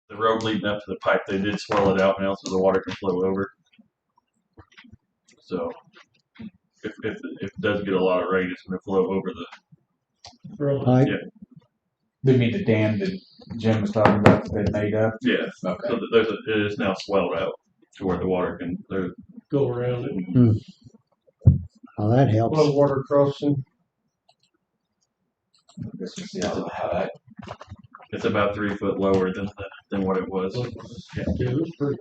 the road leading up to the pipe, they did swell it out now so the water can flow over. So if it does get a lot of rain, it's going to flow over the Pipe. Yeah. They mean the dam that Jim was talking about that they made up? Yeah. Okay. So it is now swelled out to where the water can Go around it. Oh, that helps. Well, water crossing. I guess we'll see how that. it's about 3 foot lower than what it was. Yeah, it was pretty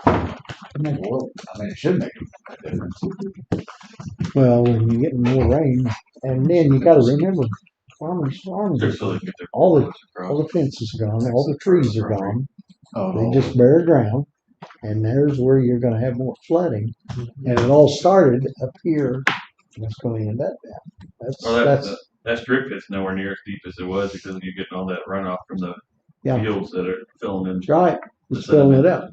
high. It should make a difference. Well, when you get more rain, and then you got to remember, farmers, Just so they get their all across. the fences are gone, all the trees are gone. Oh, They just bare ground, and there's where you're going to have more flooding. And it all started up here, and it's going to end up down. That strip pit's nowhere near as deep as it was because you're getting all that runoff from the fields that are filling in. That's right. It's filling it up.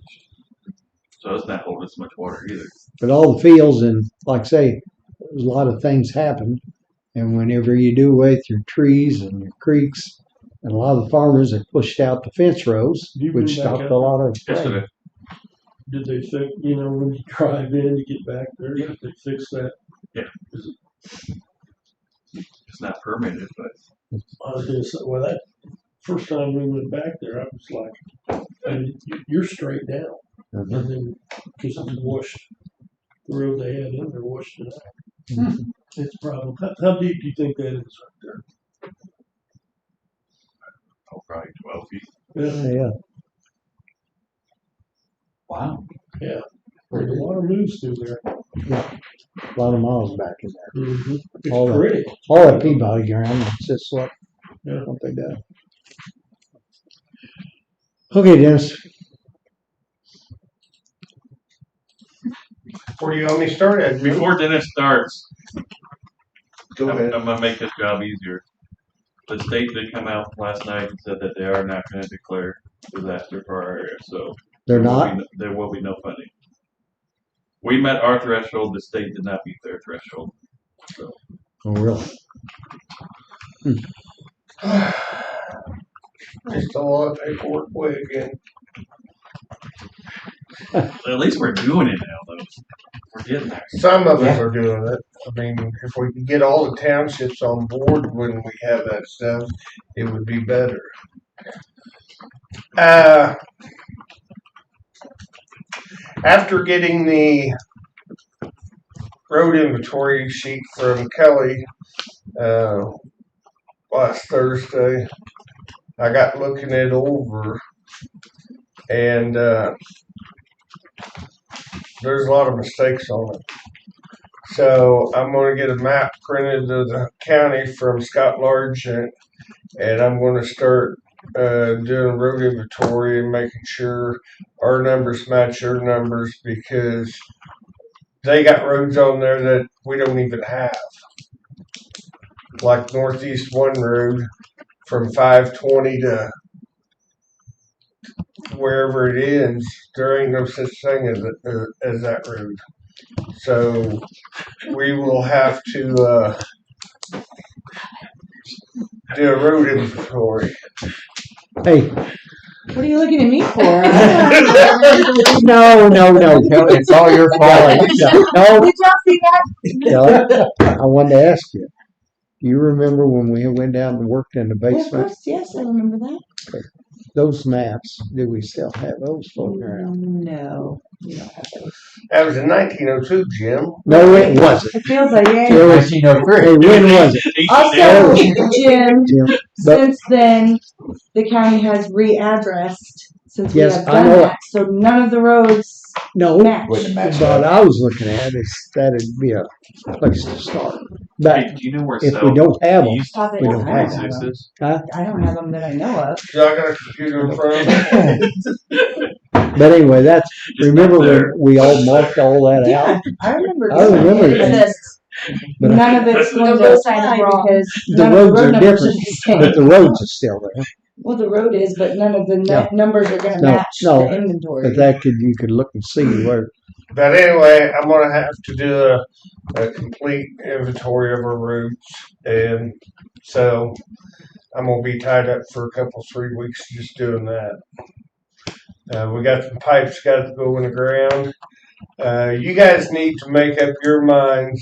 So it's not holding as much water either. But all the fields, and like I say, a lot of things happen. And whenever you do away through trees and your creeks, and a lot of the farmers have pushed out the fence rows, Do you which bring back stopped up- a lot of rain. Yesterday. Did they fix, when you drive in, you get back there, did they fix that? It's not permitted, but I was gonna say, well, that first time we went back there, I was like, and you're straight down. Mhm. And then, cause it washed, the road they had in there washed it out. It's a problem. How deep do you think that is right there? probably 12 feet. Yeah. Wow. There's a lot of moves through there. A lot of miles back in there. It's All that- pretty. All that Peabody ground, it's just what they do. Okay, Dennis. Where do you want me to start at? Before Dennis starts, Go ahead. I'm going to make this job easier. The state did come out last night and said that they are not going to declare disaster for our area. So They're not? There will be no funding. We met our threshold. The state did not meet their threshold. So Oh, really? Just a lot of paperwork way again. at least we're doing it now, though. We're getting there. Some of us are doing it. I mean, if we could get all the townships on board when we have that stuff, it would be better. After getting the road inventory sheet from Kelly last Thursday, I got looking it over, and there's a lot of mistakes on it. So I'm going to get a map printed of the county from Scott Largent, and I'm going to start doing road inventory and making sure our numbers match your numbers, because they got roads on there that we don't even have. Like Northeast 1 Road from 520 to wherever it ends, there ain't no such thing as that road. So we will have to do a road inventory. Hey, What are you looking at me for? no, Kelly, it's all your fault. No, Did y'all see that? Kelly, I wanted to ask you. You remember when we went down and worked in the Well, of basement? course, yes, I remember that. Those maps, do we still have those floating around? No, we don't have those. That was in 1902, Jim. No, it wasn't. It feels like It it. was, hey, when was it? Also, Jim, Jim? But since then, the county has readdressed since Yes, we have I done know that. So none of the roads no, match. Wouldn't match what up. I was looking at is that'd be a place to start. But Do you know where if we don't have them, Pop it we in. don't I have don't have them. is? I don't have them that I know of. Y'all got a computer in front of me? but anyway, that's, It's remember not when there. we all marked all that Yeah, out? I remember. I doing remember it. It's that. just But none of it's going to Both sides apply are wrong. because the none of the roads road are numbers different, are the same. but the roads are still there. Well, the road is, but none of the No. numbers are going to No, match no, the inventory. But that you could look and see where, But anyway, I'm going to have to do a complete inventory of our roads. And so I'm going to be tied up for a couple, 3 weeks just doing that. We got some pipes got to go in the ground. You guys need to make up your minds,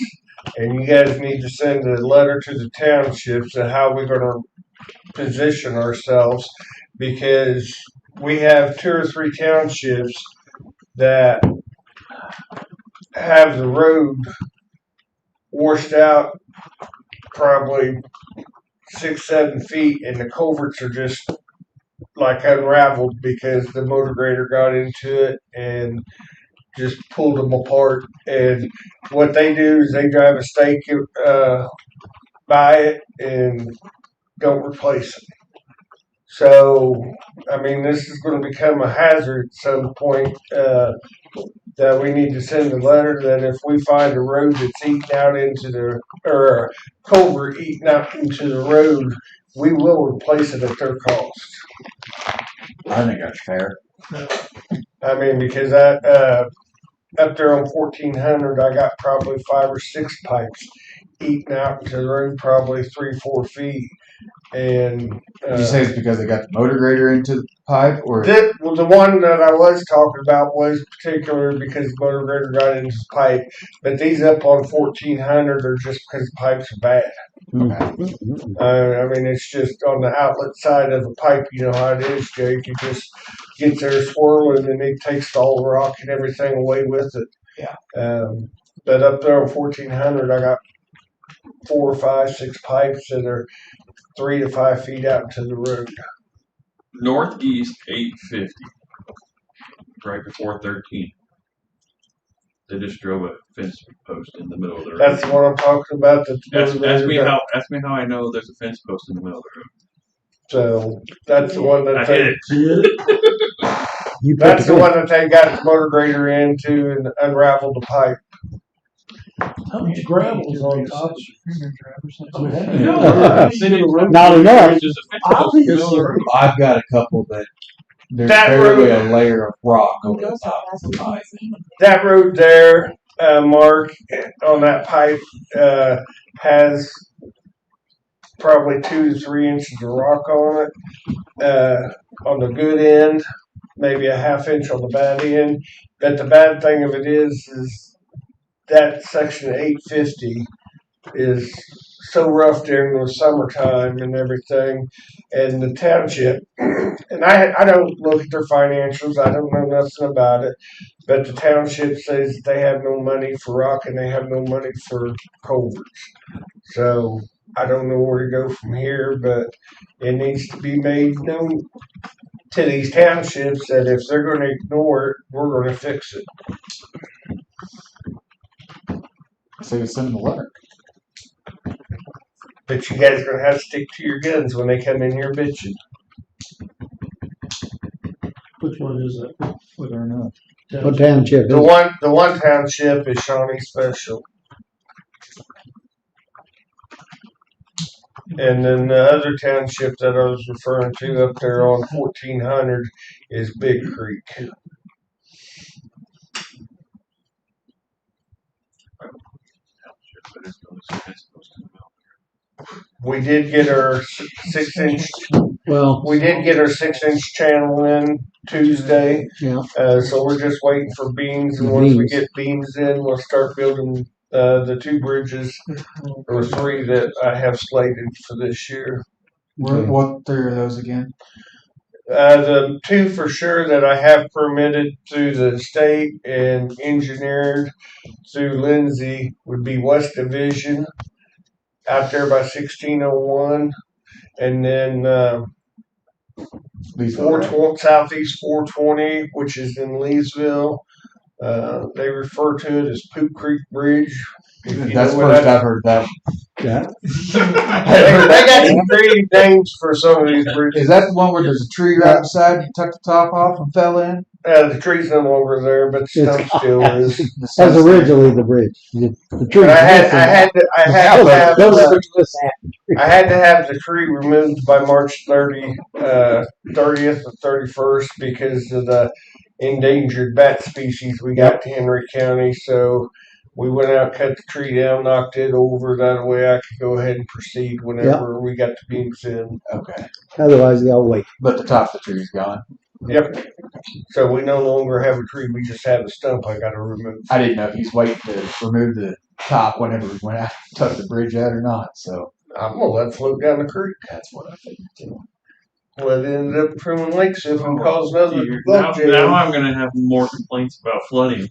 and you guys need to send a letter to the townships on how we're going to position ourselves, because we have 2 or 3 townships that have the road washed out probably 6-7 feet, and the culverts are just like unraveled because the motor grader got into it and just pulled them apart. And what they do is they drive a stake by it and don't replace it. So, I mean, this is going to become a hazard at some point. That we need to send a letter that if we find a road that's eaten out into the, or a culvert eaten out into the road, we will replace it at their cost. I think that's fair. I mean, because I, up there on 1400, I got probably 5 or 6 pipes eaten out into the road, probably 3-4 feet. And Did you say it's because they got the motor grader into the pipe, or well, the one that I was talking about was particular because the motor grader got into the pipe, but these up on 1400 are just because the pipes are bad. I mean, it's just on the outlet side of the pipe. You know how it is, Jake. You just get there swirling, and it takes all the rock and everything away with it. Yeah. But up there on 1400, I got 4, 5, 6 pipes that are 3 to 5 feet out to the road. Northeast 850, right before 13. They just drove a fence post in the middle of the road. That's what I'm talking about. Ask me how I know there's a fence post in the middle of the road. So that's the one that I they, hit it. You put that's the the- one that they got the motor grader into and unraveled the pipe. How much gravel is on top? Not enough. There's a fence post in the middle of the road. I've got a couple that there's That barely road- a layer of rock over the top of the pipe. That road there, Mark, on that pipe, has probably 2 to 3 inches of rock on it. On the good end, maybe a ½ inch on the bad end. But the bad thing of it is that section 850 is so rough during the summertime and everything. And the township, and I don't look at their financials, I don't know nothing about it, but the township says they have no money for rock and they have no money for culverts. So I don't know where to go from here, but it needs to be made known to these townships that if they're going to ignore it, we're going to fix it. So send them a letter. But you guys are going to have to stick to your guns when they come in here bitching. Which one is that? Whether or not. What township is The it? one township is Shawnee Special. And then the other township that I was referring to up there on 1400 is Big Creek. But there's no fence post in the middle. We did get our 6-inch. Well, We did get our 6-inch channel in Tuesday. yeah, So we're just waiting for beams, and The once we beams. get beams in, we'll start building the 2 bridges or 3 that I have slated for this year. Okay. What 3 are those again? The 2 for sure that I have permitted through the state and engineered through Lindsay would be West Division out there by 1601, and then These are 420, Southeast 420, which is in Leesville. They refer to it as Poop Creek Bridge. If you That's know what first that- I've heard that. yeah. they got some creative names for some of these bridges. Is that the one where there's a tree right beside you, took the top off and fell in? The tree's no longer there, but the stump still is. That was originally the bridge. The tree. But I had to have the I had to have the tree removed by March 30th or 31st because of the endangered bat species we got to Henry County. So we went out, cut the tree down, knocked it over. That way I could go ahead and proceed whenever we got the beams in. Okay. Otherwise, they'll wait. But the top of the tree's gone. Yep. So we no longer have a tree, we just have a stump I gotta remove. I didn't know if he's waiting to remove the top whenever when I took the bridge out or not. So I'm gonna let it float down the creek. that's what I figured too. Well, it ended up Truman Lake System and caused another Now, flood jam. now I'm going to have more complaints about flooding.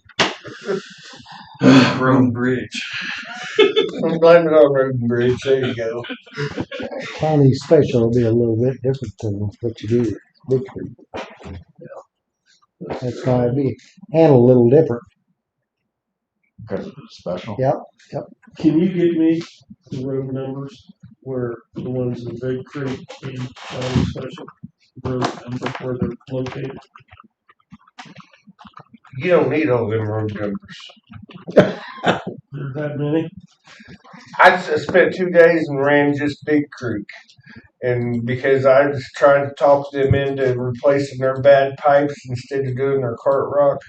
Road and bridge. I'm blaming it on Road and Bridge. There you go. County special will be a little bit different than what you do with Big Creek. That's why it'd be handled a little different. Because of the special. Yeah. Can you give me the road numbers where the ones in Big Creek and County Special road numbers where they're located? You don't need all them road numbers. There's that many? Spent 2 days and ran just Big Creek. And because I was trying to talk them into replacing their bad pipes instead of doing their cart rock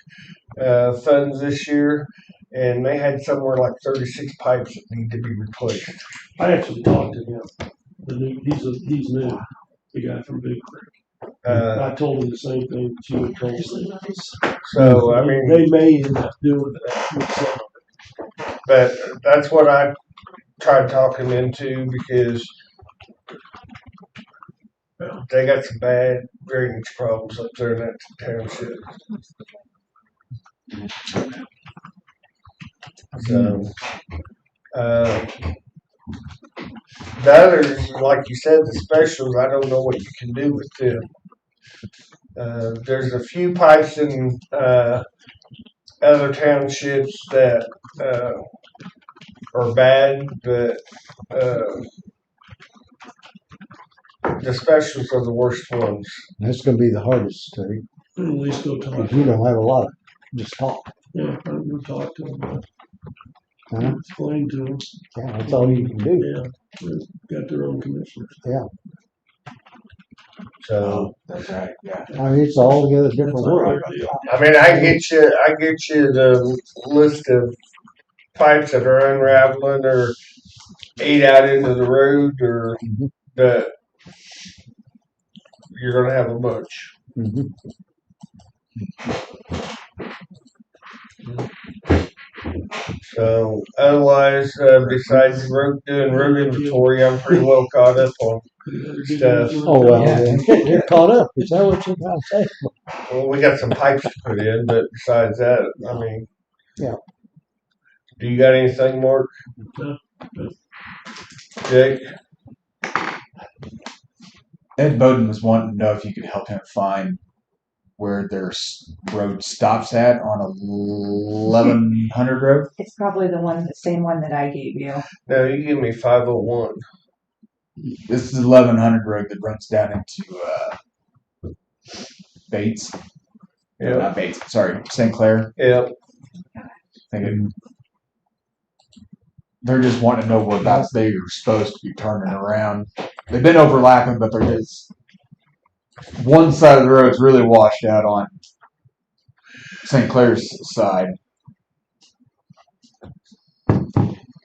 funds this year, and they had somewhere like 36 pipes that need to be replaced. I actually talked to him. He's new, the guy from Big Creek. I told him the same thing that you had told me. So I mean, They may end up doing that with some of it. but that's what I tried talking them into because they got some bad drainage problems up there in that township. So, the others, like you said, the specials, I don't know what you can do with them. There's a few pipes in other townships that are bad, but the specials are the worst ones. That's gonna be the hardest, Terry, At least go talk. because you don't have a lot of just talk. Yeah, I'm gonna talk to them. Huh? Explain to them. Yeah, that's all you can do. Yeah, they've got their own commissioners. So, That's right. Yeah. I mean, it's all together different That's world. our deal. I mean, I get you the list of pipes that are unraveling or ate out into the road or that you're gonna have a bunch. Mhm. So otherwise, besides doing road inventory, I'm pretty well caught up on stuff. Oh, well, Yeah. then you're caught up. Is that what you're trying to say? Well, we got some pipes to put in, but besides that, I mean, Yeah. Do you got anything, Mark? No. Jake? Ed Bowden was wanting to know if you could help him find where their road stops at on 1100 road. It's probably the same one that I gave you. No, you give me 501. This is 1100 road that runs down into Bates. Yeah. Not Bates. Sorry, St. Clair. Yeah. Thinking they're just wanting to know whereabouts they are supposed to be turning around. They've been overlapping, but they're just one side of the road's really washed out on St. Clair's side.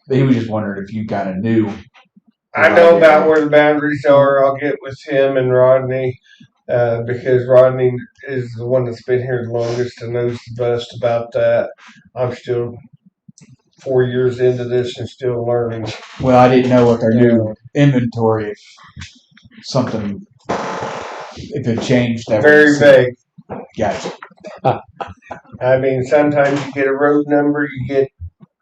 He was just wondering if you kind of knew. I know about where the boundaries are. I'll get with him and Rodney because Rodney is the one that's been here the longest and knows the best about that. I'm still 4 years into this and still learning. Well, I didn't know with our new inventory if something, if it changed. That Very was- vague. Gotcha. I mean, sometimes you get a road number, you get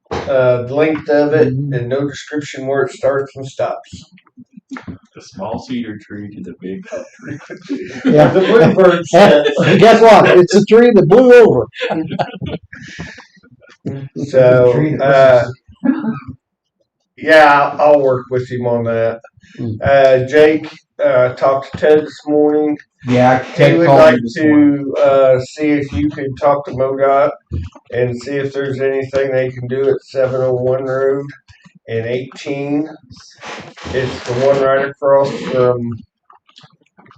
the length of it, and no description where it starts and stops. The small cedar tree to the big oak tree. Yeah. The bluebird says. And guess what? It's a tree that blew over. So, yeah, I'll work with him on that. Jake talked to Ted this morning. Yeah, He Ted would called like me this morning. to see if you could talk to MoDOT and see if there's anything they can do at 701 Road and 18. It's the one right across from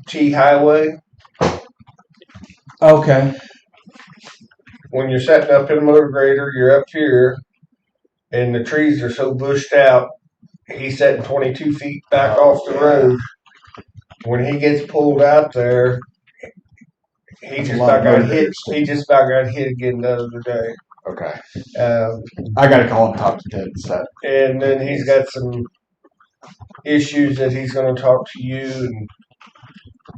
T Highway. Okay. When you're setting up in a motor grader, you're up here, and the trees are so bushed out. He's setting 22 feet back off the road. When he gets pulled out there, He just about got hit. He just about got hit again the other day. Okay. Um, I gotta call and talk to Ted and stuff. and then he's got some issues that he's going to talk to you and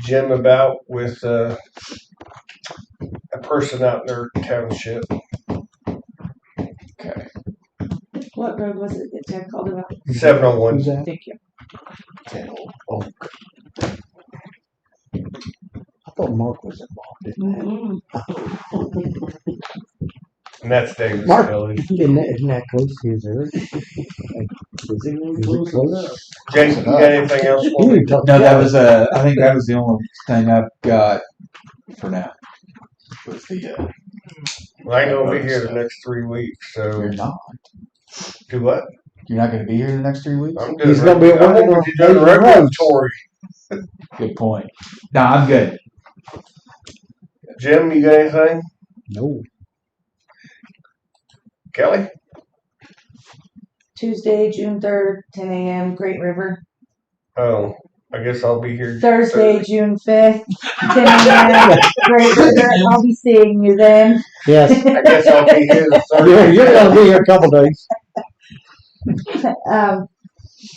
Jim about with a person out in their township. Okay. What road was it that Ted called about? 701. Who's that? Thank you. Ted Oak. I thought Mark was involved. And that's Davis Mark. Kelly. Isn't that close to his area? Is it close? Jason, you got anything else for You me? can talk No, to that Kelly. was I think that was the only thing I've got for now. Was the Well, I ain't going to be here the next 3 weeks, so you're not. do what? You're not going to be here the next 3 weeks. I'm doing He's gonna be I'm working going on to be doing paving regulatory. Good point. No, I'm good. Jim, you got anything? No. Kelly? Tuesday, June 3rd, 10 a.m., Great River. Oh, I guess I'll be here. Thursday, June 5th, 10 a.m., Great River. I'll be seeing you then. Yes. I guess I'll be here the You're 3rd. gonna be here a couple days.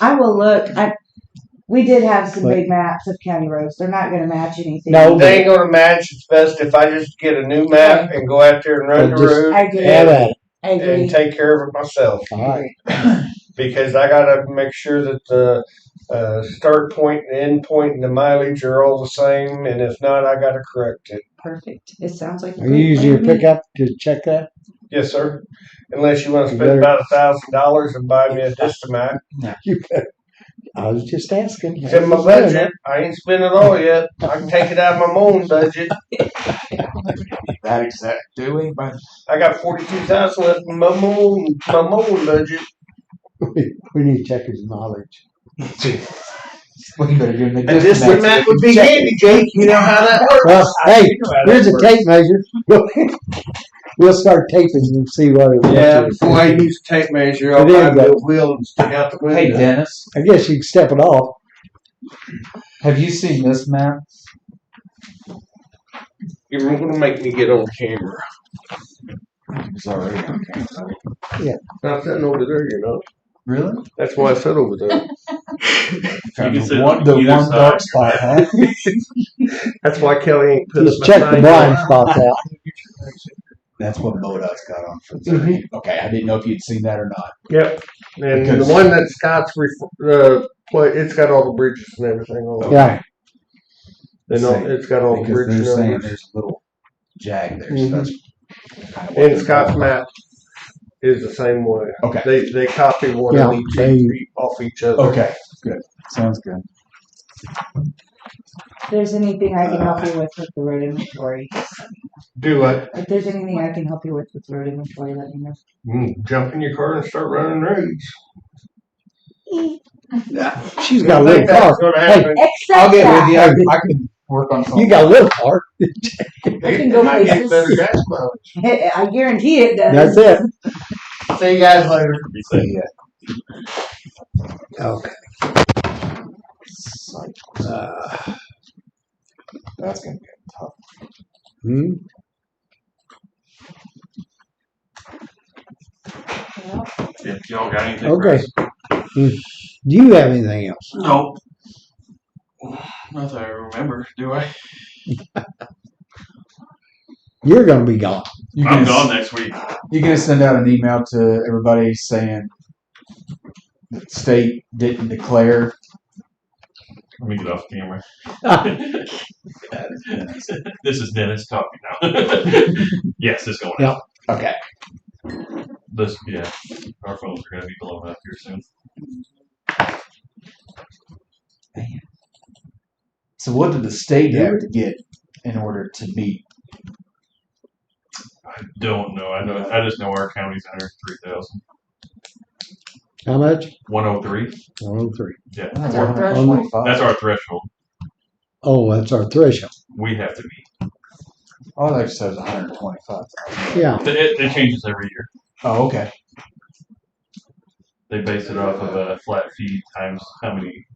I will look. We did have some But- big maps of county roads. They're not going to match anything. No, They ain't going to match. It's best if I just get a new map and go out there and run But the just road I agree. Have at it. I agree. and take care of it myself. All right. Because I got to make sure that the start point and end point and the mileage are all the same. And if not, I got to correct it. Perfect. It sounds like a Are great you using your plan to me. pickup to check that? Yes, sir. Unless you want to You spend better- about $1,000 and buy me a Distomac. You better. I was just asking. It's in my budget. I ain't spent it all yet. I can take it out of my own budget. That exact doing, but I got 42,000 left in my own budget. We need to check his mileage. we better give him the A Distomac would be handy, Jake. You know how that works. Well, hey, here's a tape measure. We'll start taping and see what it Yeah, was. before I use a tape measure, It I'll is buy a good. wheel and stick out the window. Hey Dennis, I guess you can step it off. have you seen this map? You're going to make me get on camera. It's already on camera. I'm sitting over there, you know. Really? That's why I sit over there. can sit the on the either one side. dark spot, huh? That's why Kelly ain't put Just up check the blind sign. spots out. That's what MoDOT's got on for the Okay, I didn't know if you'd seen that or not. Yep. And Because- the one that Scott's it's got all the bridges and everything on it. Yeah. And it's got all the Because bridge they're saying numbers. there's a little jag there. Mhm. So that's kind of what And they're Scott's talking map is the same way. about. Okay. They copy one Yeah, of each they- off each other. Okay. Good. Sounds good. If there's anything I can help you with the road inventory, Do what? if there's anything I can help you with road inventory, let me know. Jump in your car and start running roads. She's got a little car. Gonna Hey, happen. Except I'll get that, with you. I can work on something. You got a little car. I can go Might get places. better gas mileage. I guarantee it does. That's it. See you guys later. Be safe. Yeah. Okay. That's gonna get tough. Hmm? If y'all got anything for Okay. us? Do you have anything else? Nope. Not that I remember, do I? You're gonna be gone. You I'm gonna- gone next week. You gonna send out an email to everybody saying the state didn't declare. Let me get off camera. This is Dennis talking now. Yes, it's going Yeah. out. Okay. Our phones are going to be blowing up here soon. So what did the state have to get in order to meet? I don't know. I just know our county's under 3,000. How much? 103. 103. Yeah, That's our threshold. 125. that's our threshold. Oh, that's our threshold. We have to be. Oh, that says 125. Yeah. It changes every year. Oh, okay. They base it off of a flat fee times how many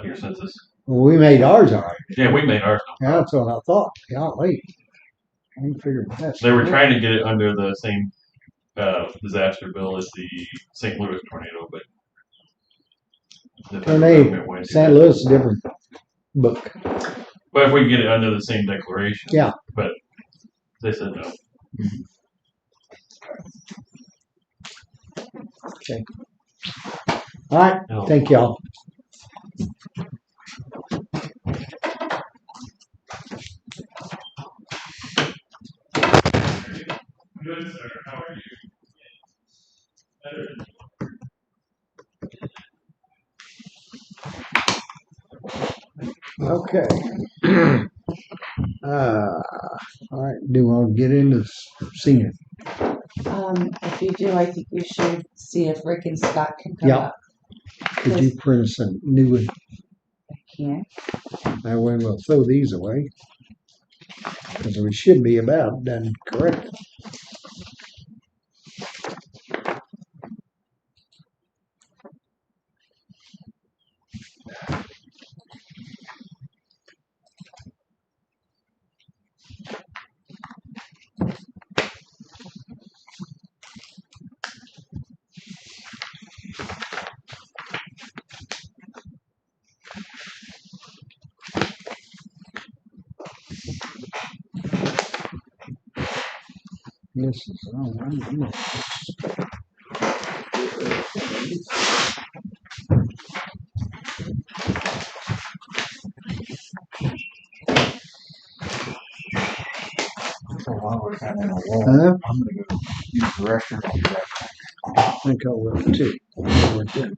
your census. Well, we made ours all right. Yeah, we made ours. Yeah, that's what I thought. Golly. I figured that. They were trying to get it under the same disaster bill as the St. Louis tornado, but the federal Tornado, government wouldn't do St. that. Louis is a different book. But if we can get it under the same declaration. Yeah. But they said no. All right. No. Thank y'all. Good, sir. How are you? Okay. All right. Do you want to get into senior? If you do, I think we should see if Rick and Scott can come Yeah. up. Could you print us a new one? I can't. That way we'll throw these away. Because we should be about done correctly. This is all right. While we're kind of in a wall, Huh? I'm gonna go use the restroom. I'll be right back. I think I will too. We're done.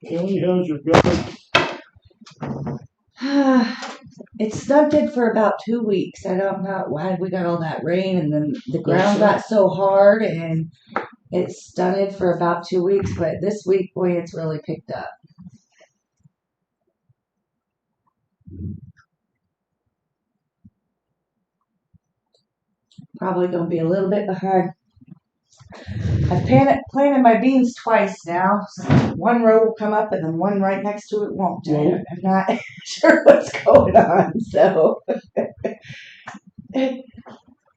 Kelly, how's your gut? It stunted for about 2 weeks. I don't know why we got all that rain and then the ground got so hard and it stunted for about 2 weeks, but this week, boy, it's really picked up. Probably gonna be a little bit behind. I've planted my beans twice now. So one row will come up and then one right next to it won't. Whoa. I'm not sure what's going on, so. Good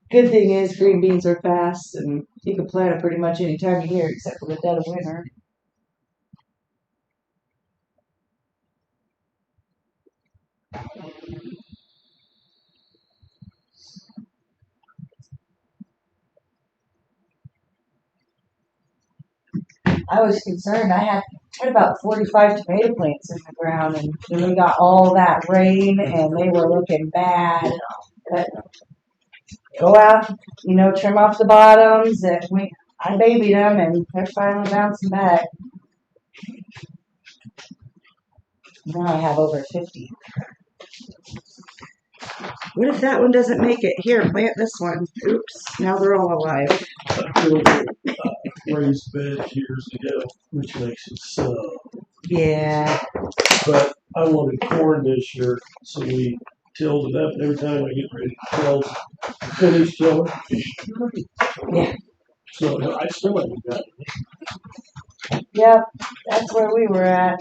thing is green beans are fast and you can plant them pretty much any time of year except for the dead of winter. I was concerned. I had about 45 tomato plants in the ground, and then we got all that rain, and they were looking bad. But go out, trim off the bottoms, and I babied them, and they're finally bouncing back. Now I have over 50. What if that one doesn't make it? Here, plant this one. Oops, now they're all alive. I filled a raised bed years ago, which makes it so. Yeah. But I wanted corn this year, so we tilled it up. And every time I get ready to till, finish tilling. Yeah. So I still haven't got it. Yep, that's where we were at.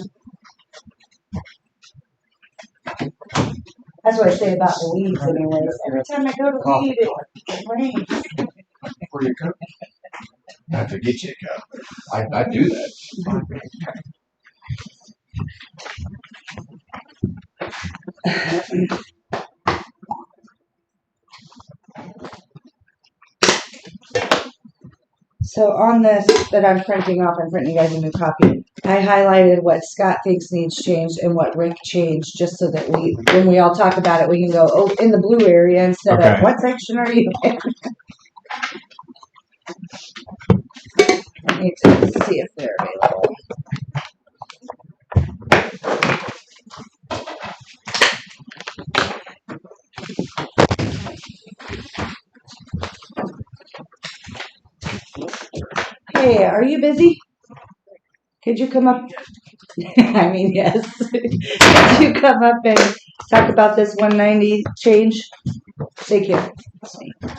That's what I say about the weeds anyways. Every time I go to weed, it rains. Where you go? I have to get you a cup. I do that. So on this that I'm printing off, I'm printing you guys a new copy. I highlighted what Scott thinks needs changed and what Rick changed, just so that when we all talk about it, we can go, oh, in the blue area instead of Okay. what section are you in? I need to see if they're available. Hey, are you busy? Could you come up I mean, yes. Could you come up and talk about this 190 change? Thank you.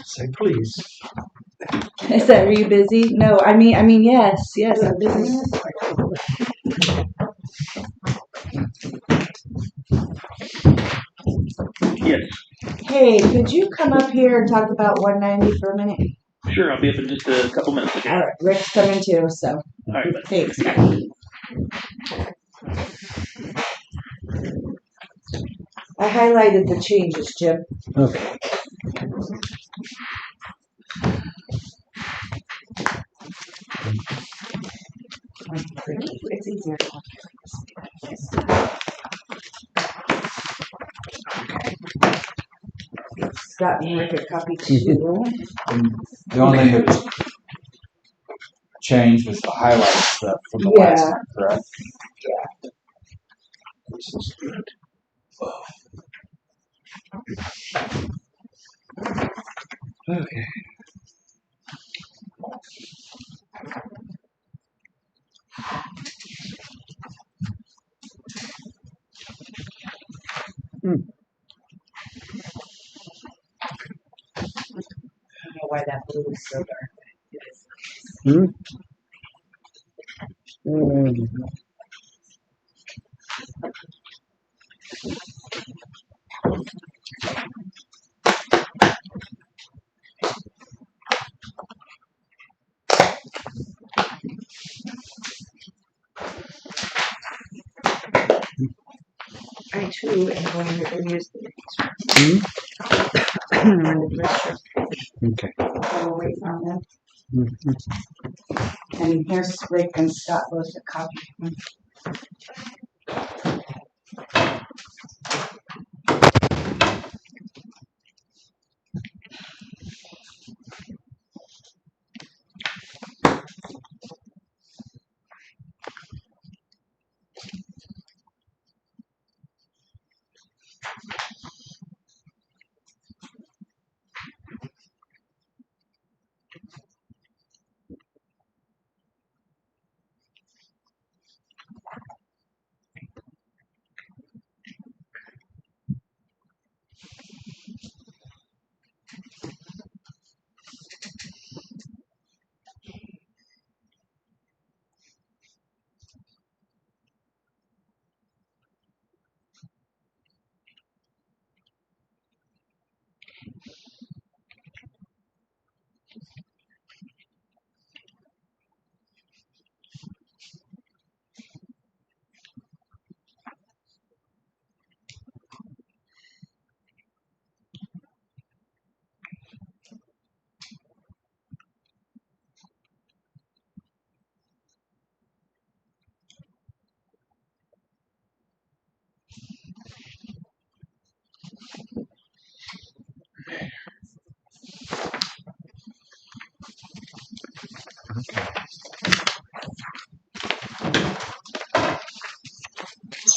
Say please. Is that, are you busy? No, I mean, yes, I'm busy. Yes, Hey, could you come up here and talk about 190 for a minute? sure. I'll be up in just a couple minutes. Okay. All right, Rick's coming too, so All right. thanks. I highlighted the changes, Jim. Okay. It's easier. Scott and Rick are copy too. The only thing that was changed was the highlight stuff from the Yeah. last time, correct? This is good. Okay. I don't know why that blue is so dark. It is. I too am going to use the Okay. I'll wait on them. Mhm. And here's Rick and Scott both a copy.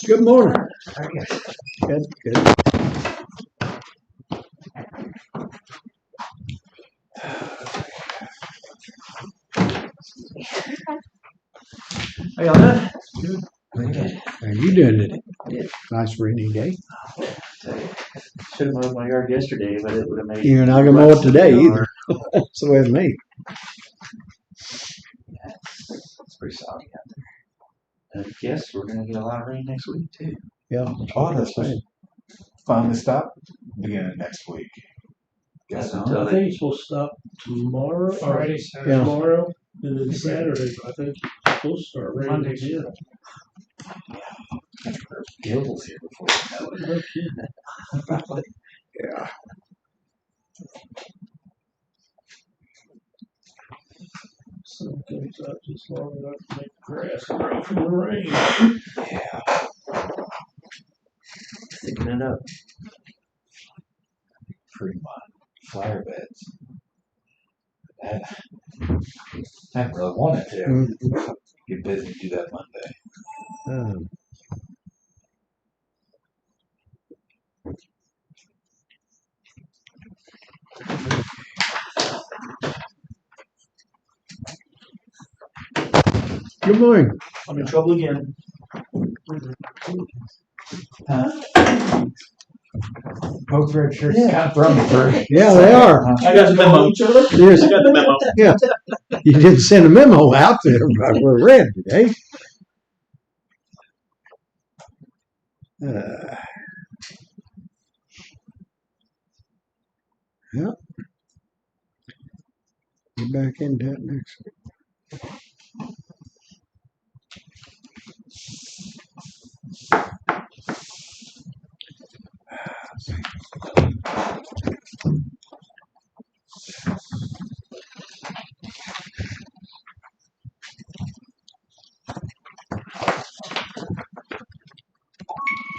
Good morning. Good, good. How y'all doing? How you doing today? Nice rainy day. Should have mowed my yard yesterday, but it would have made. You're not gonna mow it today either. That's the way with me. It's pretty soggy out there. I guess we're gonna get a lot of rain next week too. Yeah. Oh, that's supposed to finally stop beginning of next week. Guess That's not. until I think it's supposed to stop tomorrow, Friday, or Saturday. Yeah. tomorrow, and then Saturday, I think it's supposed to start raining Monday. again. Gil's here before you know it. No kidding. Yeah. Sun comes up just long enough to make the grass grow from the rain. Sticking it up. Pretty much. Fire beds. I haven't really wanted to. Mhm. Get busy and do that Monday. Um, Good morning. I'm in trouble again. Both red shirts got thrown first. Yeah, they are. I got the memo. Yes. I got the memo. You didn't send a memo out that we're read today. Yep. Get back into that next week.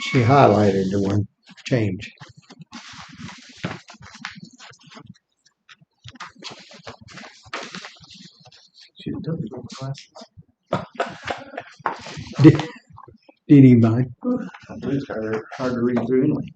She highlighted the one change. Should have done the glasses. Did he mind? It's hard to read through anyway.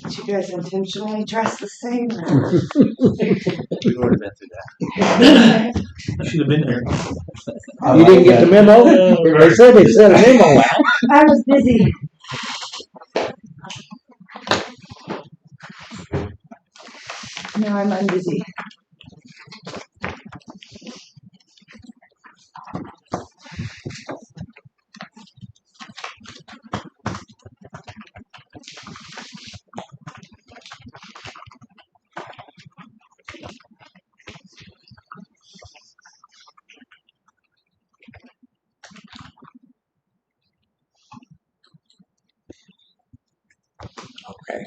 Did you guys intentionally dress the same? We would have been through that. Should have been there. You didn't get the memo? They said they sent a memo out. I was busy. Now I'm unbusy. Okay.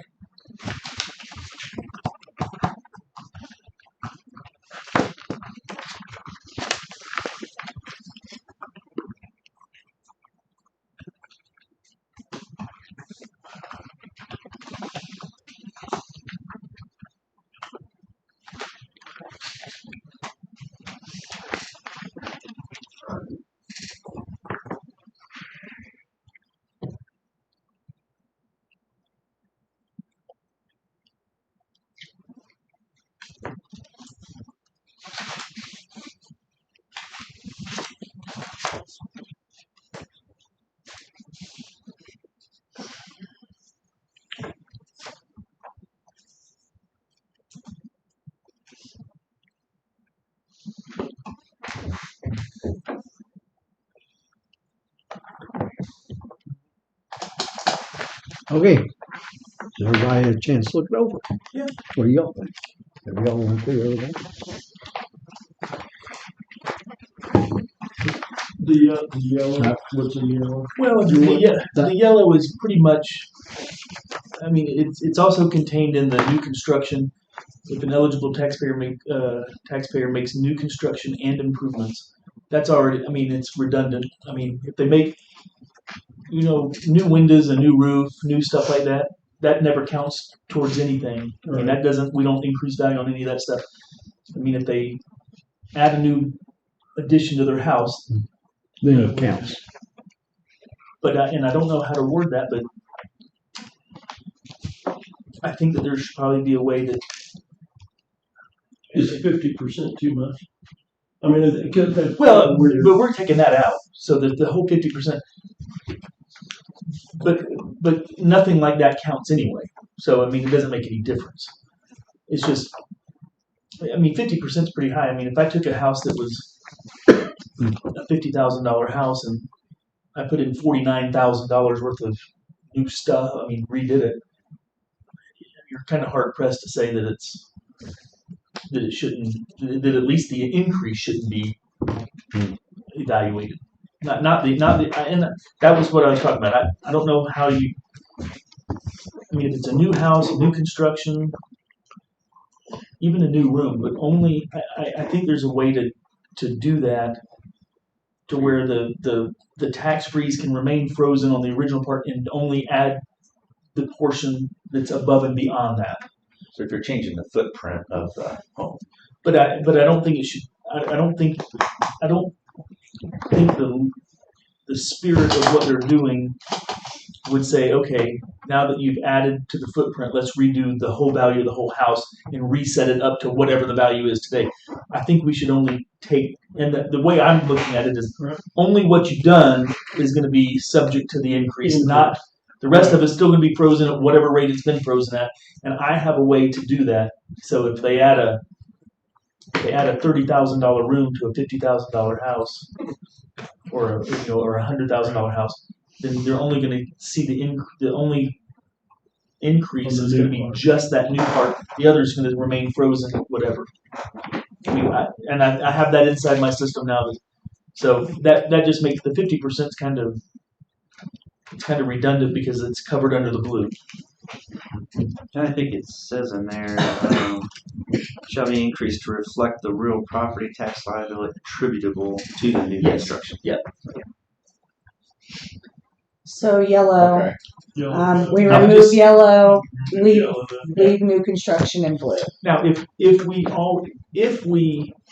Okay. Does everybody have a chance to look it over? Yeah. What do y'all think? Have y'all went through everything? The yellow, what's the yellow? Well, the yellow is pretty much, I mean, it's also contained in the new construction. If an eligible taxpayer makes new construction and improvements, that's already, I mean, it's redundant. I mean, if they make, new windows, a new roof, new stuff like that, that never counts towards anything. I mean, that doesn't, we don't increase value on any of that stuff. I mean, if they add a new addition to their house, Then it counts. but and I don't know how to word that, but I think that there should probably be a way that. Is 50% too much? I mean, it could have. Well, but we're taking that out, so that the whole 50%. But nothing like that counts anyway. So, I mean, it doesn't make any difference. It's just, I mean, 50% is pretty high. I mean, if I took a house that was a $50,000 house and I put in $49,000 worth of new stuff, I mean, redid it, you're kind of hard pressed to say that it shouldn't, that at least the increase shouldn't be evaluated. Not the, and that was what I was talking about. I don't know how you, I mean, if it's a new house, new construction, even a new room, but only, I think there's a way to do that to where the tax freeze can remain frozen on the original part and only add the portion that's above and beyond that. So if you're changing the footprint of the home, But I don't think it should. I don't think the spirit of what they're doing would say, okay, now that you've added to the footprint, let's redo the whole value of the whole house and reset it up to whatever the value is today. I think we should only take, and the way I'm looking at it is only what you've done is going to be subject to the increase, not the rest of it's still going to be frozen at whatever rate it's been frozen at. And I have a way to do that. So if they add a $30,000 room to a $50,000 house, or a $100,000 house, then they're only going to see the only increase is going to be just that new part. The other is going to remain frozen, whatever. I mean, I have that inside my system now. So that just makes the 50% kind of redundant because it's covered under the blue. and I think it says in there, shall be increased to reflect the real property tax liability attributable to the new construction. Yep. So yellow, Okay. we Now, remove just- yellow, leave new construction in blue. Now, if we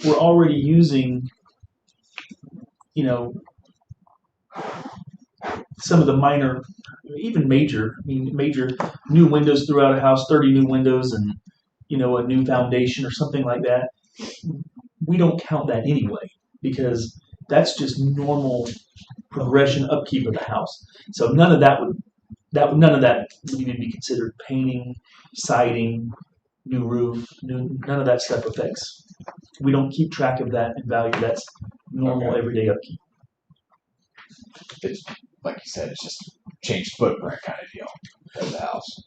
were already using, some of the minor, even major new windows throughout a house, 30 new windows and, a new foundation or something like that, we don't count that anyway because that's just normal progression upkeep of the house. So none of that would even be considered painting, siding, new roof, none of that stuff affects. We don't keep track of that in value. That's normal everyday upkeep. It's like you said, it's just changed footprint kind of deal of the house.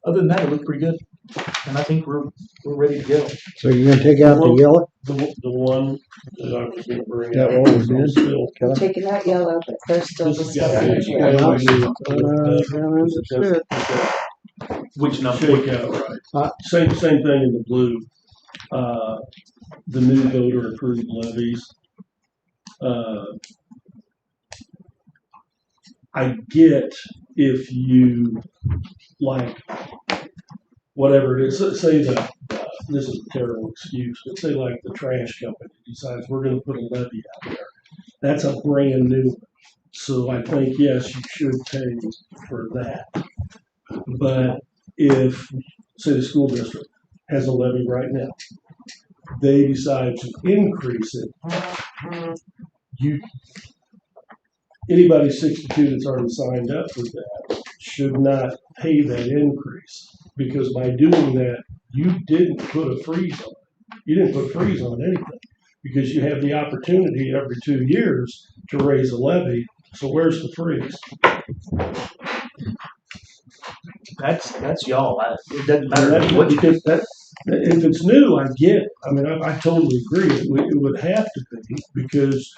Other than that, it looked pretty good, and I think we're ready to go. So you're gonna take out the yellow? The one that I was gonna bring That out. one was in? Still, We're taking out yellow, but there's still This has got discussing. to Which number? shake out right. Same thing in the blue. The new voter approved levies. I get if you like whatever it is. Say this is a terrible excuse, but say like the trash company decides we're going to put a levy out there. That's a brand new one. So I think yes, you should pay for that. But if say the school district has a levy right now, they decide to increase it, anybody 62 that's already signed up for that should not pay that increase, because by doing that, you didn't put a freeze on it. You didn't put a freeze on anything because you have the opportunity every 2 years to raise a levy. So where's the freeze? That's y'all. It doesn't matter what you Because if it's new, I get it. I mean, I totally agree. It would have to be because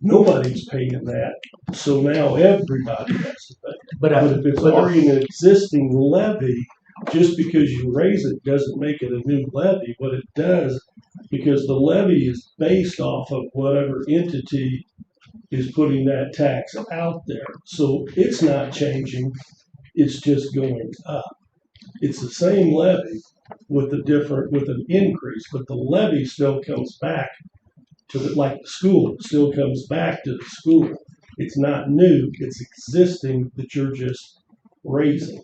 nobody's paying that. So now everybody has to pay. But if it's already an existing levy, just because you raise it doesn't make it a new levy. What it does, because the levy is based off of whatever entity is putting that tax out there. So it's not changing. It's just going up. It's the same levy with an increase, but the levy still comes back to like the school. It still comes back to the school. It's not new. It's existing that you're just raising.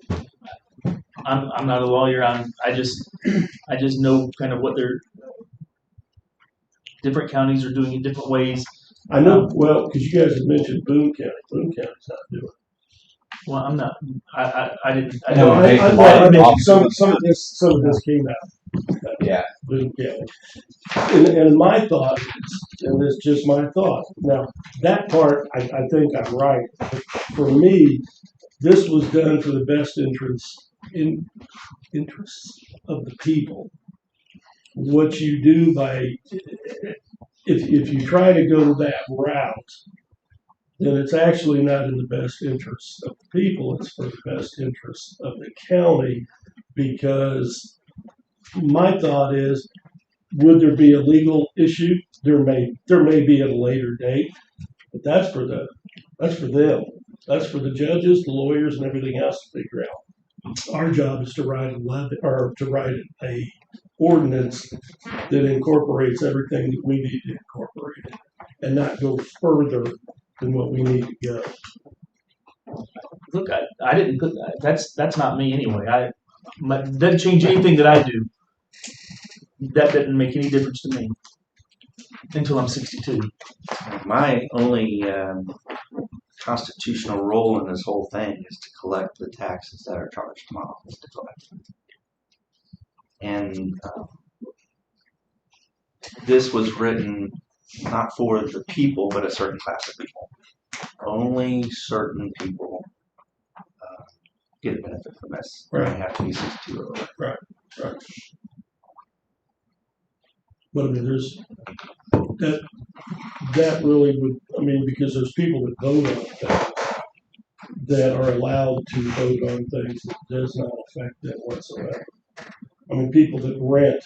I'm not a lawyer. I just know kind of what different counties are doing in different ways. I know, well, because you guys had mentioned Boone County. Boone County's not doing it. Well, I'm not. I didn't. I No, don't. they- I know some of this came out. Yeah. Boone County. And my thought is, and it's just my thought. Now, that part, I think I'm right. For me, this was done for the best interests of the people. What you do if you try to go that route, then it's actually not in the best interest of the people. It's for the best interest of the county, because my thought is, would there be a legal issue? There may be at a later date, but that's for them. That's for the judges, the lawyers, and everything else to figure out. Our job is to write a ordinance that incorporates everything that we need to incorporate, and not go further than what we need to go. Look, I didn't put that. That's not me anyway. Doesn't change anything that I do. That doesn't make any difference to me until I'm 62. My only constitutional role in this whole thing is to collect the taxes that are charged to my office to collect. And this was written not for the people, but a certain class of people. Only certain people get a benefit from this. Right. They have to be 62 or older. Right. But I mean, there's that really would, I mean, because there's people that vote on things that are allowed to vote on things that does not affect them whatsoever. I mean, people that rent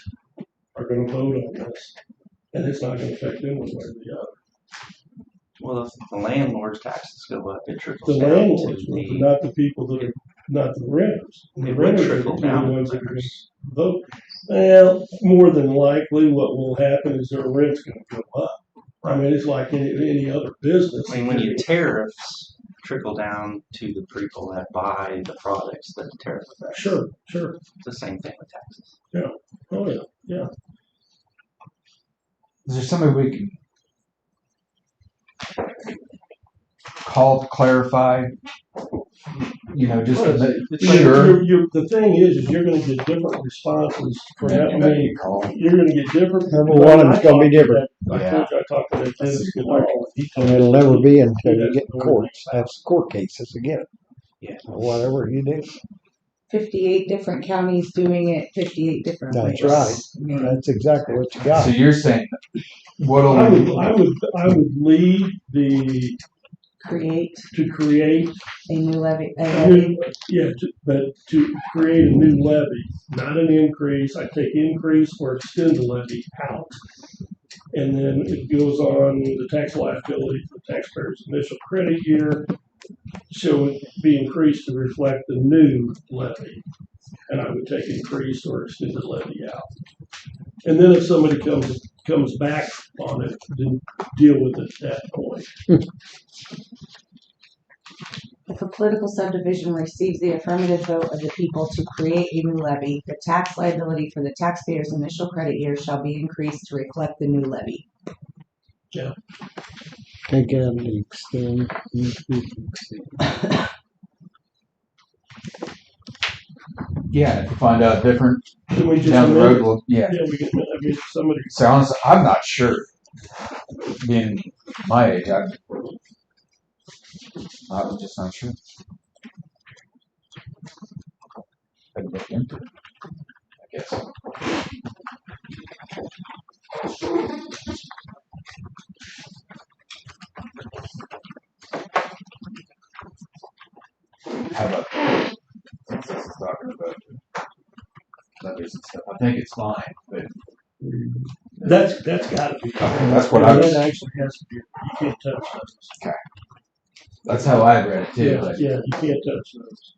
are going to vote on this, and it's not going to affect them one way or the other. Well, if the landlord's taxes go up, it The trickles down landlords, to but the. not the people that are, not the renters. And the It would renters trickle are the down. ones that are going to vote. Well, more than likely, what will happen is their rent's going to go up. I mean, it's like any other business. I mean, when your tariffs trickle down to the people that buy the products that the tariff affects. Sure. It's the same thing with taxes. Oh, yeah. Is there somebody we can call to clarify? You know, just to make sure. The thing is you're going to get different responses for that. I mean, you're going to get different. Number one, it's going to be different. I told you I talked to that Dennis Goodall, and he told And me it'll never be until you that's get the in courts. That's court cases again. Yeah. Or whatever you do. 58 different counties doing it 58 different ways. That's right. I mean, That's exactly what you got. So you're saying what'll I would leave to create a new levy. but to create a new levy, not an increase. I take increase or extend the levy out. And then it goes on the tax liability for the taxpayer's initial credit year shall be increased to reflect the new levy. And I would take increased or extended levy out. And then if somebody comes back on it, then deal with it at that point. If a political subdivision receives the affirmative vote of the people to create a new levy, the tax liability for the taxpayer's initial credit year shall be increased to reflect the new levy. Yeah. Take out the extend. Yeah, if you find out different Can we just down the amend road, well, yeah. Yeah, somebody. So honestly, I'm not sure. Being my age, I'm just not sure. I'd look into it, I guess. How about since this is talking about levies and stuff? I think it's fine, but That's got to be. That's what I was- That actually has to be. You can't touch those. that's how I read it too. Yeah, But you can't touch those.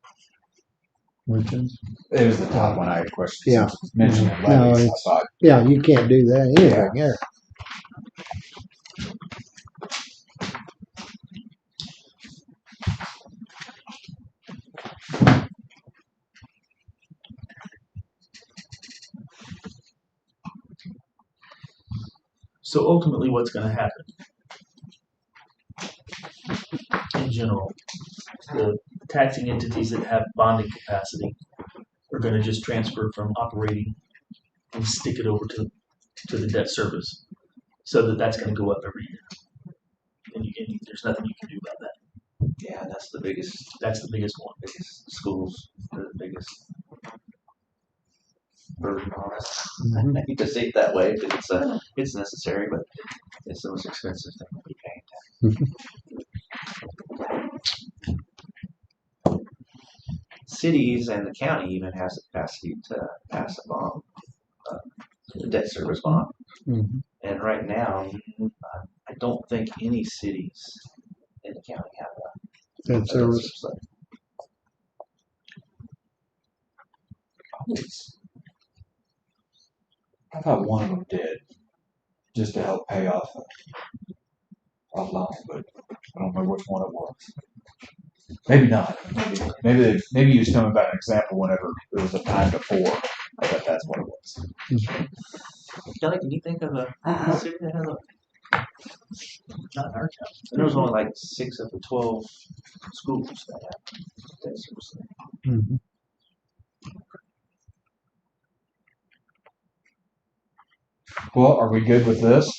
Which is, it was the top one I had questions. Yeah. Since it's mentioning No, levies, it's- I thought, yeah, you can't do that anything there. So ultimately, what's going to happen in general, the taxing entities that have bonding capacity are going to just transfer from operating and stick it over to the debt service, so that's going to go up every year. And there's nothing you can do about that. Yeah, that's the biggest. That's the biggest one. Biggest schools are the biggest burden on us. Mhm. I hate to say it that way, but it's necessary, but it's the most expensive thing that we pay. Cities and the county even has the capacity to pass a bond, a debt service bond. Mhm. And right now, I don't think any cities in the county have a Debt service. I thought one of them did, just to help pay off a loan, but I don't remember which one it was. Maybe not. Maybe you was telling about an example whenever there was a time before. I bet that's what it was. Kelly, can you think of a city that has a? Not in our county. There was only like 6 of the 12 schools that have debt service. Mhm. Well, are we good with this?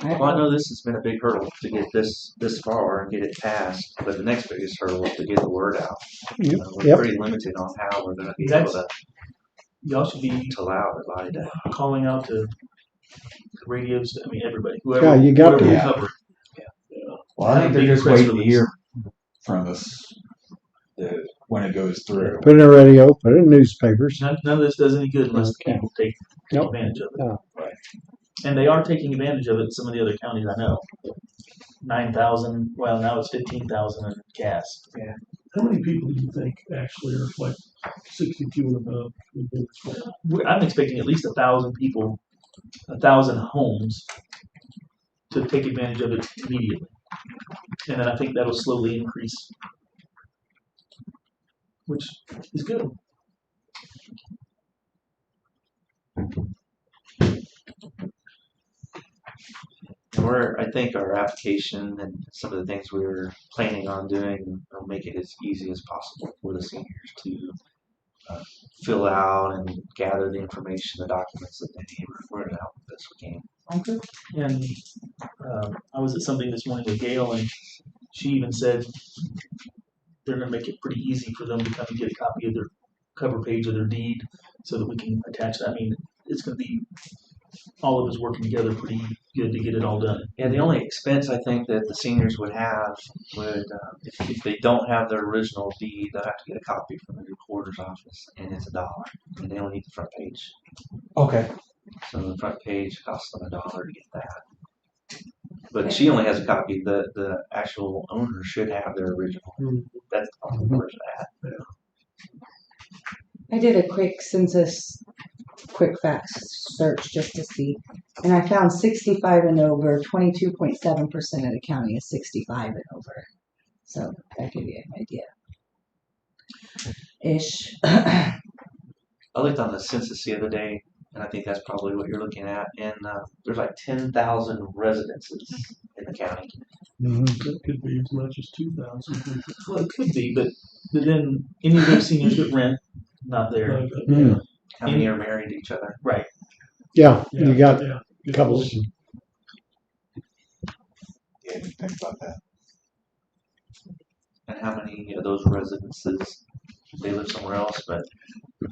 Well, I know this has been a big hurdle to get this far and get it passed, but the next biggest hurdle is to get the word out. Yep. We're Yep. pretty limited on how we're going to be able Y'all should be to allow everybody to. calling out to radios. I mean, everybody, whoever. Yeah, you got whoever to. will cover it. Well, I think they're Big just press waiting to release. hear from us when it goes through. Put it in the radio, put it in newspapers. None of this does any good unless the Okay. people take Nope. advantage of it. No. Right. And they are taking advantage of it in some of the other counties I know. 9,000, well, now it's 15,000 in gas. How many people do you think actually are like 62 and above? I'm expecting at least 1,000 people, 1,000 homes to take advantage of it immediately. And then I think that'll slowly increase, which is good. I think our application and some of the things we were planning on doing will make it as easy as possible for the seniors to fill out and gather the information, the documents that they need. We're going to help as we can. And I was at something this morning with Gail, and she even said they're going to make it pretty easy for them to come and get a copy of their cover page of their deed so that we can attach that. I mean, it's going to be all of us working together pretty good to get it all done. Yeah, the only expense I think that the seniors would have would, if they don't have their original deed, they'll have to get a copy from the recorder's office, and it's $1, and they only need the front page. Okay. So the front page costs them $1 to get that. But she only has a copy. The actual owner should have their original. That's the only version of that. I did a quick census, quick facts search just to see, and I found 65 and over, 22.7% of the county is 65 and over. So that gives you an idea. Ish. I looked on the census the other day, and I think that's probably what you're looking at. And there's like 10,000 residences in the county. Mhm. That could be as much as 2,000. Well, it could be, but then any of those seniors that rent, not there. Mm. How many are married to each other? Right. Yeah, you got yeah. couples. Yeah, you think about that. And how many of those residences, they live somewhere else, but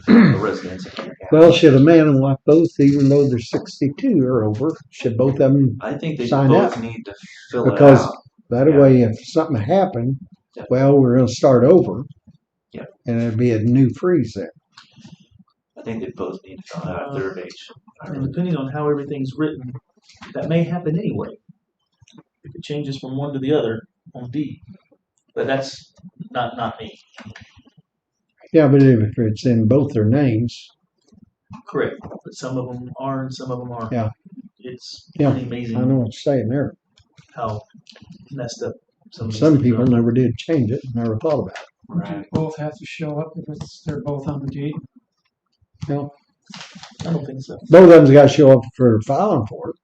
the residents in your county? Well, should a man and wife both, even though they're 62 or over, should both of them? I think they Sign both up. need to fill Because it out. that Yeah. way, if something happened, Yeah. well, we're going to start over. Yeah. And it'd be a new freeze there. I think they both need to fill out their age. And depending on how everything's written, that may happen anyway. If it changes from one to the other on D. But that's not me. Yeah, but if it's in both their names, Correct, but some of them are and some of them aren't. Yeah. It's Yeah, pretty I amazing know what you're saying there. how messed up some of these Some things people are. never did change it, never thought about it. Right. Both have to show up if they're both on the deed. You I don't think so. both of them's got to show up for filing for it,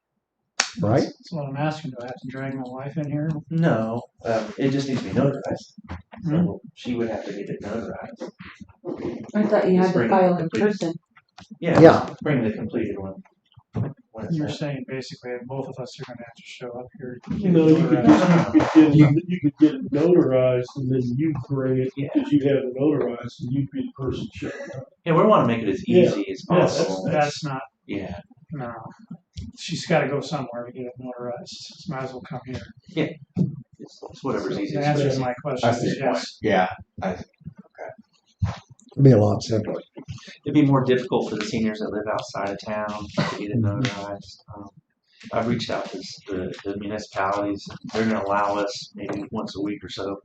right? That's what I'm asking. Do I have to drag my wife in here? No, it just needs to be notarized. Hmm. So she would have to get it notarized. I thought you had Just to bring file the in complete- person. Yeah. Yeah. Bring the completed one. When it's You're done. saying basically both of us are going to have to show up here. to You know, you could, notarize. you could get it notarized and then you bring it because you have it notarized and you'd be the person showing up. Yeah, we want to make it as Yeah. easy as Yeah, that's- possible. That's not, Yeah. no. She's got to go somewhere to get it notarized. Might as well come here. It's whatever's The easiest. answer for to you. my question I see is your point. yes. Yeah. It'd be a lot simpler. It'd be more difficult for the seniors that live outside of town to get it notarized. I've reached out to the municipalities. They're going to allow us maybe once a week or so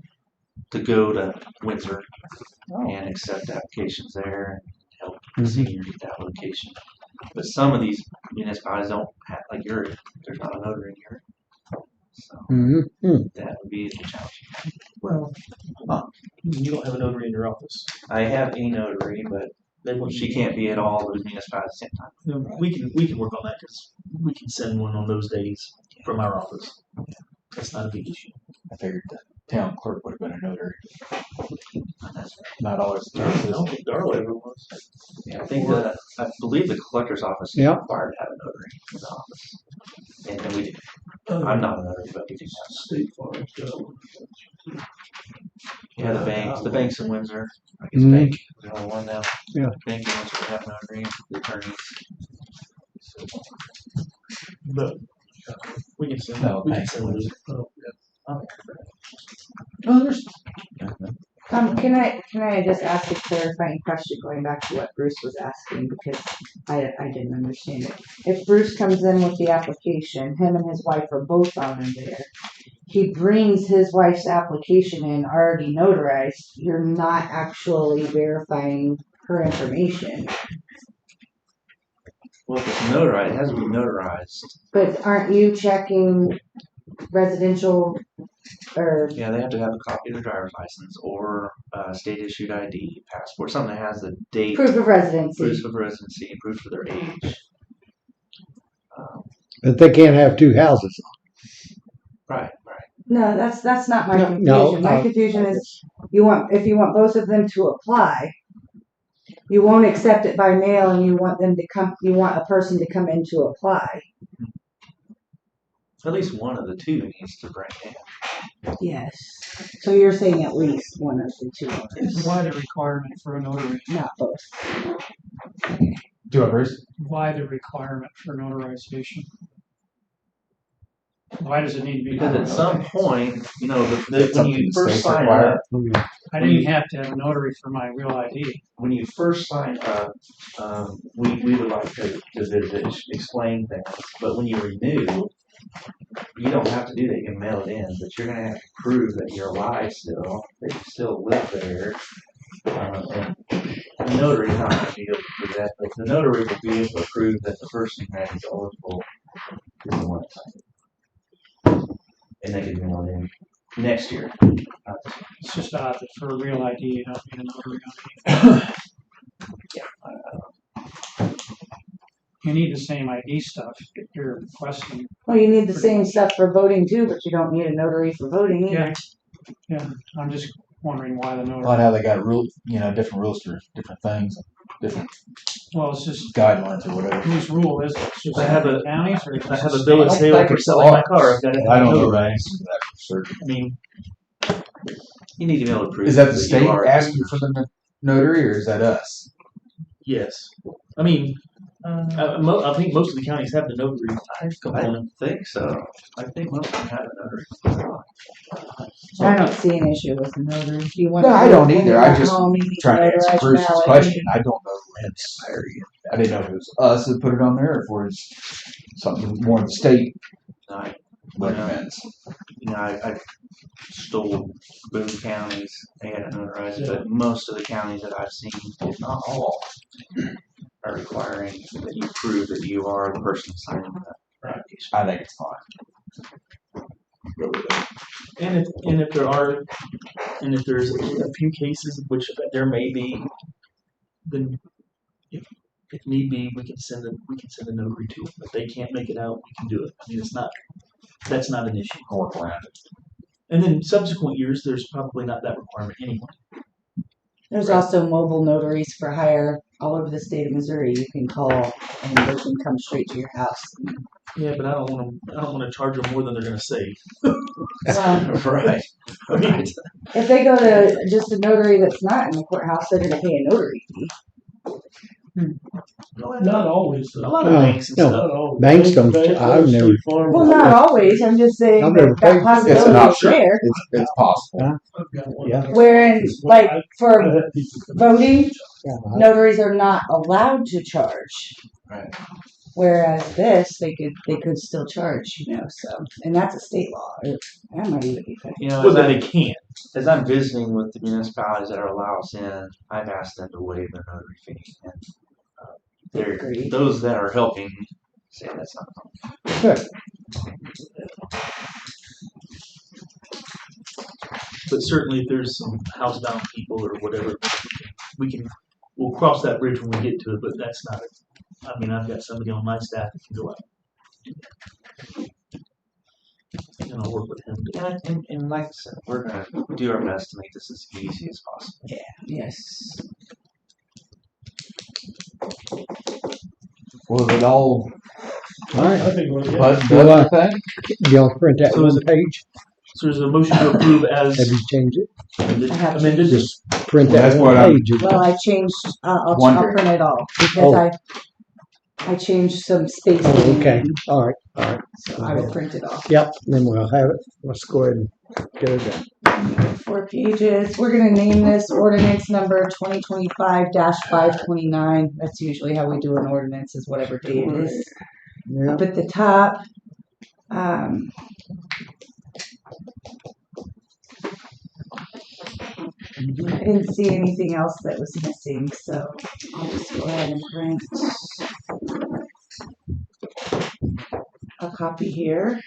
to go to Windsor and accept applications there and help the seniors get that location. But some of these municipalities don't have, like there's not a notary here. So Mm-hmm. that would be the challenge. Well, you don't have a notary in your office. I have a notary, but Then she can't be at all the municipalities at the same time. we can work on that because we can send one on those days from our office. That's not a big issue. I figured the town clerk would have been a notary. Not always the case. I don't think Darla ever was. Yeah, I believe the collector's office is Yeah. required to have a notary in the office. And we do. I'm not a notary, but we do have. State farm, so. Yeah, the banks in Windsor. I guess Mhm. bank, the only one now. Yeah. Bank in Windsor would have notary, the attorneys. So, But we can send. No, we can thanks. send those. Can I just ask a clarifying question going back to what Bruce was asking because I didn't understand it. If Bruce comes in with the application, him and his wife are both on in there. He brings his wife's application in already notarized. You're not actually verifying her information. Well, if it's notarized, it has to be notarized. But aren't you checking residential or Yeah, they have to have a copy of their driver's license or state issued ID, passport, something that has the date, proof of residency? proof of residency, proof of their age. But they can't have two houses. Right. No, that's not my No, confusion. no, My confusion is if you want both of them to apply, you won't accept it by mail and you want a person to come in to apply. At least one of the two needs to bring in. Yes. So you're saying at least one of the two owners, Why the requirement for a notary? not both. Do it, Bruce? Why the requirement for notarization? Why does it need to be? Because at notarized? some point, when Something you the first states sign require. up, I didn't have to have a notary for my real ID. when you first sign up, we would like to visit, explain things. But when you renew, you don't have to do that. You can mail it in, but you're going to have to prove that you're alive still, that you still live there. And the notary is not going to be able to do that, but the notary will be able to prove that the person that is eligible is the one that signed it. And they can mail it in next year. It's just odd that for a real ID, you don't need a notary on it. You need the same ID stuff that you're requesting. Well, you need the same stuff for voting too, but you don't need a notary for voting either. Yeah, I'm just wondering why the A notary. lot how they got different rules for different things, different Well, it's just, guidelines or whatever. whose rule is it? It's just I have a- counties or? I have a just bill of state? sale for selling my car. I've got to have I don't it know the notarized. answer to that for certain. I mean, you need to be able to prove. Is that the you state are- asking for the notary, or is that us? Yes. I mean, I think most of the counties have the notary component. I think so. I think most of them have a notary. I don't see an issue with the notary. Do you want No, to I do it don't when either. you're I at just home, you need Trying to answer notarized Bruce's ballot. question. I don't know when it's I didn't know if it was us that put it on there, or if it was something more the state I, recommends. I stole Boone counties. They had it notarized, but most of the counties that I've seen, if not all, by requiring that you prove that you are the person signing the application. I think it's fine. And if there's a few cases which there may be, then if need be, we can send a notary to them. If they can't make it out, we can do it. I mean, that's not an issue. Work around it. And then subsequent years, there's probably not that requirement anyway. There's also mobile notaries for hire all over the state of Missouri. You can call and they can come straight to your house. Yeah, but I don't want to charge them more than they're going to save. Well, Right. I mean, if they go to just a notary that's not in the courthouse, they're going to pay a notary fee. Not always, a though. lot of No, banks and no. stuff. Not always. Banks don't- Banks, I've never- State Farm. Well, not always. I'm just saying I've never that, that paid. possibility It's not is sure. there. It's possible. I've got one. Yeah. Wherein, like, for I had people come voting, Yeah, notaries are not allowed to charge. Right. Whereas this, they could still charge, so, and that's a state law. That might even be federal. You know, Well, then they can't. as I'm visiting with the municipalities that allow us in, I've asked them to waive the notary fee, and Agreed. those that are helping say that's not a problem. Good. But certainly, if there's some housebound people or whatever, we'll cross that bridge when we get to it. But that's not it. I mean, I've got somebody on my staff that can go out. And I'll work with him. And like I said, we're going to do our best to make this as easy as possible. Yes. Was it all All right. I think, well, yeah. buttoned Well, up, you think? Y'all print that So is one page? So there's a motion to approve as Have you changed it? amended. I have amended. Just print Well, that that's one what I'm- page. Well, I changed, I'll Wondering. print it all, because Oh. I changed some spacing. Oh, okay. All right. So I will print it off. Yep. Then we'll have it. Let's go ahead and get it done. 4 pages. We're gonna name this ordinance number 2025-529. That's usually how we do an ordinance, is whatever date it is. Yeah. Up at the top, I didn't see anything else that was missing, so I'll just go ahead and print a copy here.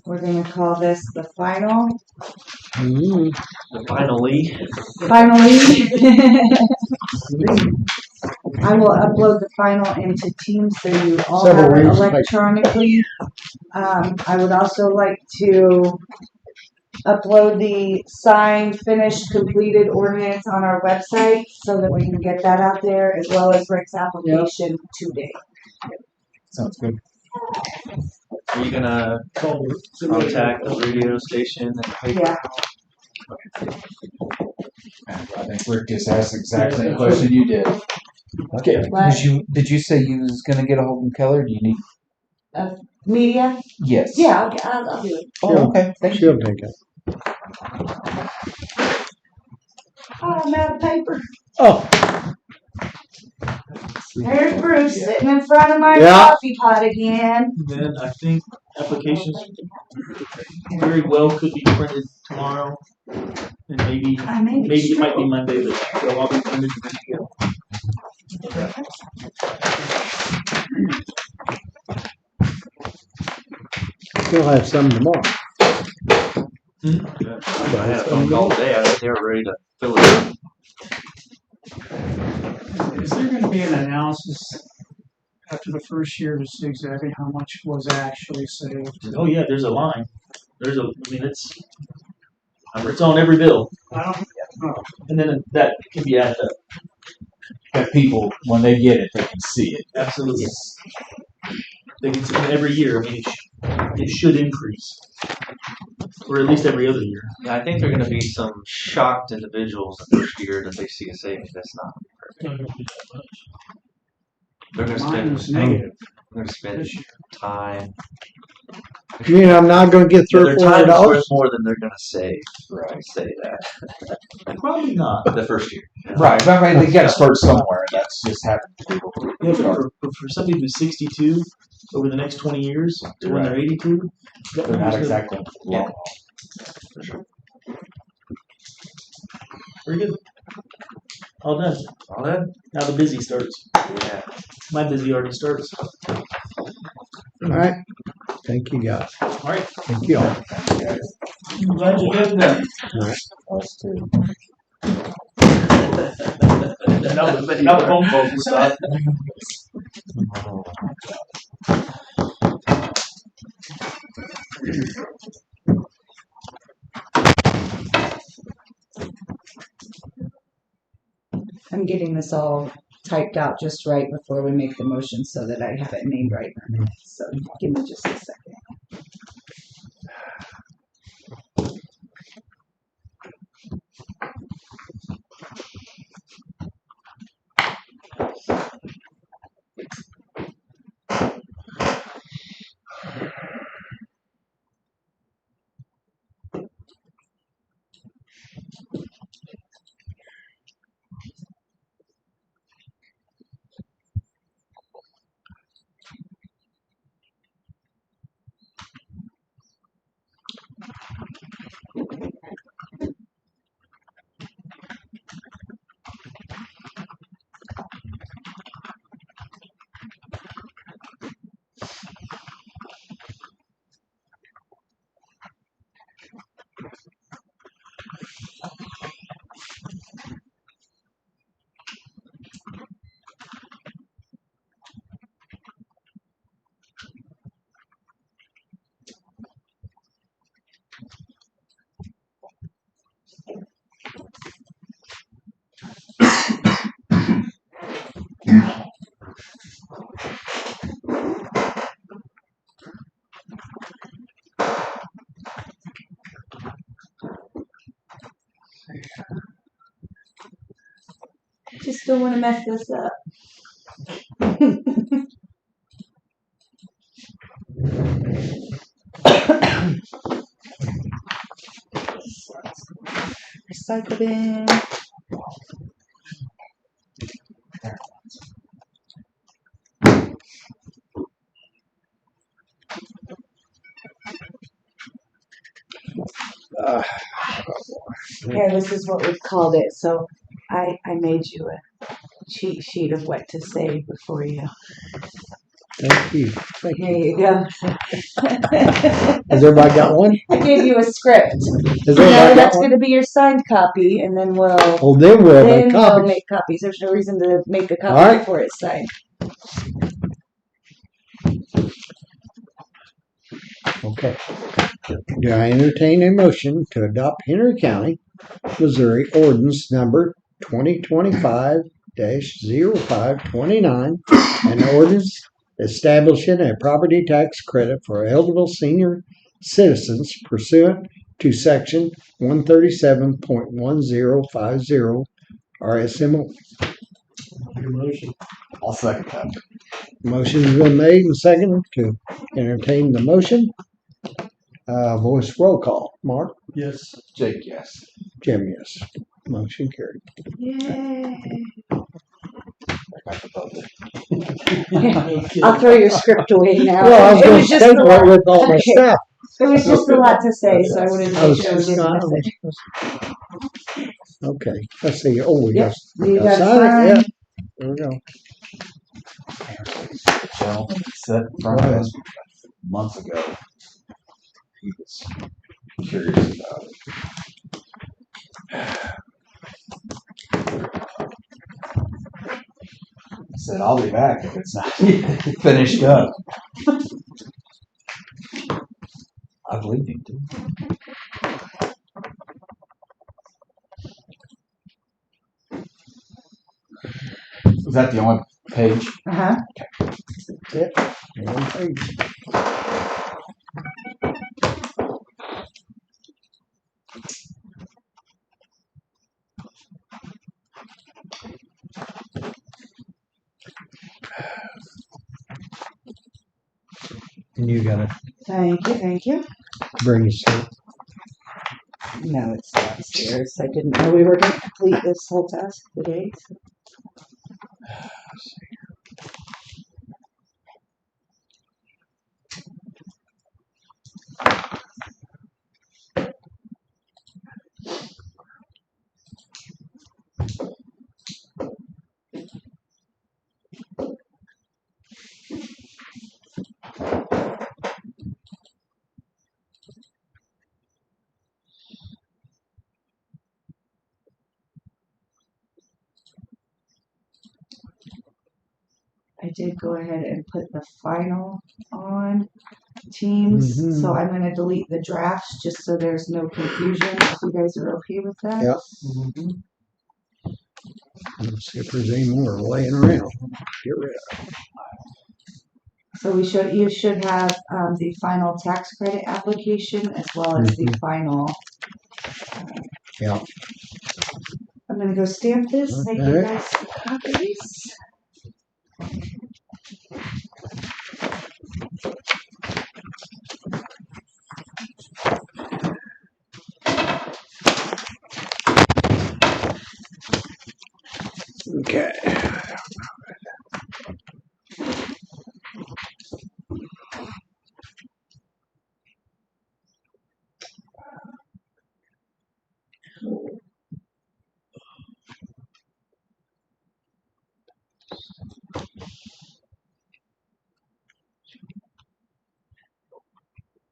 We're gonna call this the final. Finally, Finally, I will upload the final into Teams so you all have Several it reams, like- electronically. I would also like to upload the signed, finished, completed ordinance on our website so that we can get that out there, as well as Rick's application today. Sounds good. are you going to contact the radio station and paper? Yeah. I think Rick just asked exactly the question you did. Okay. What? Did you say you was gonna get a hold of Keller? Do you need? Media? Yes. Yeah, I'll do it. Oh, okay. Thank you. She'll take it. Oh, I'm out of paper. Oh. There's Bruce sitting in front of my Yeah. coffee pot again. Then I think applications very well could be printed tomorrow, and maybe I may be it might be strong. Monday, but they'll all be printed and ready to go. We'll have some tomorrow. I had a phone call today. I think they were ready to fill it in. Is there gonna be an analysis after the first year to see exactly how much was actually saved? Oh yeah, there's a line. It's on every bill, I don't, and then that can be added up. That people, when they get it, they can see it. Absolutely. They can see it every year. I mean, it should increase, or at least every other year. Yeah, I think there are going to be some shocked individuals the first year that they see a savings that's not perfect. They're going to mine spend was negative. They're going to spend time. You mean I'm not gonna get Their time is $300? worth more than they're going to save. Right. Say that Probably not. the first year. Right, but I mean, they got to start somewhere. That's just happened to people. Yeah, but for somebody who's 62 over the next 20 years to when they're 82, They're not exactly long. Very good. All done. All done? Now the busy starts. Yeah. My busy already starts. All right. Thank you, guys. All right. Thank you all. I'm glad you did that. Us too. Now the phone calls will stop. I'm getting this all typed out just right before we make the motion so that I have it named right. So give me just a second. Just don't want to mess this up. Recycle bin. Here, this is what we've called it. So I made you a cheat sheet of what to say before you. Thank you. Thank Here you. you go. Has everybody got one? I gave you a script. Has Now everybody got that's one? going to be your signed copy, and then we'll Oh, then we'll make we'll copies. make copies. There's no reason to make a copy All right. before it's signed. Okay. Do I entertain a motion to adopt Henry County, Missouri ordinance number 2025-0529, an ordinance establishing a property tax credit for eligible senior citizens pursuant to section 137.1050 RSMO. Your motion. I'll second that. Motion has been made and seconded to entertain the motion. Voice roll call. Mark? Yes. Jake, yes. Jim, yes. Motion carried. Yay. I got the budget. I'll throw your script away now. Well, I was It going was to just take a it lot. with all my Okay. stuff. It was just a lot to say, so I wanted to I make was sure we didn't miss it. Okay, let's see. Oh, we Yep. got You got sign it. sign. Yep. There we go. Joe sat in front of us months ago. He was curious about it. I said, I'll be back if it's not finished up. I believe you do. Was that the only page? Uh-huh. One page. And you gotta Thank you. bring us here. No, it's downstairs. I didn't know we were going to complete this whole task today. So. I did go ahead and put the final on Teams, Mhm. so I'm gonna delete the drafts just so there's no confusion. If you guys are okay with that? Yep. Let's see if there's any more laying around. Get rid of. So you should have the final tax credit application as well as the final. Yeah. I'm gonna go stamp this. Make you Okay. guys some copies. Okay.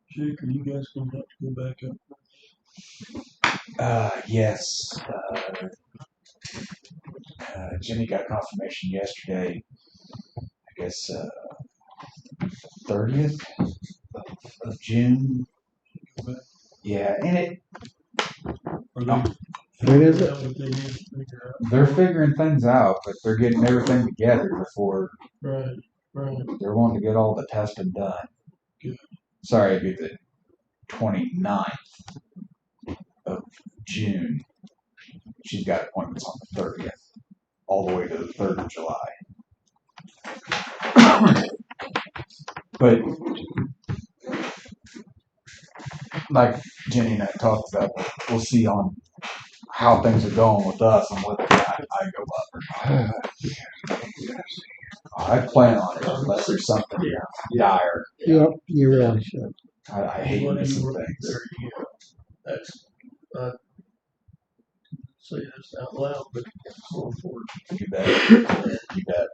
Jake, are you guys gonna have to go back up? Yes. Jimmy got confirmation yesterday. I guess 30th of June. Yeah, and Are they? When is Is it? that what they need to figure out? they're figuring things out, but they're getting everything together before Right, right. they're wanting to get all the testing done. Good. Sorry, it'd be the 29th of June. She's got appointments on the 30th, all the way to the 3rd of July. But like Jenny and I talked about, we'll see on how things are going with us and whether or not I go up or not. I plan on it unless there's something dire. Yep, you really should. I hate What do missing you- things. There you go. That's, say this out loud, but it's so important. You bet. You bet.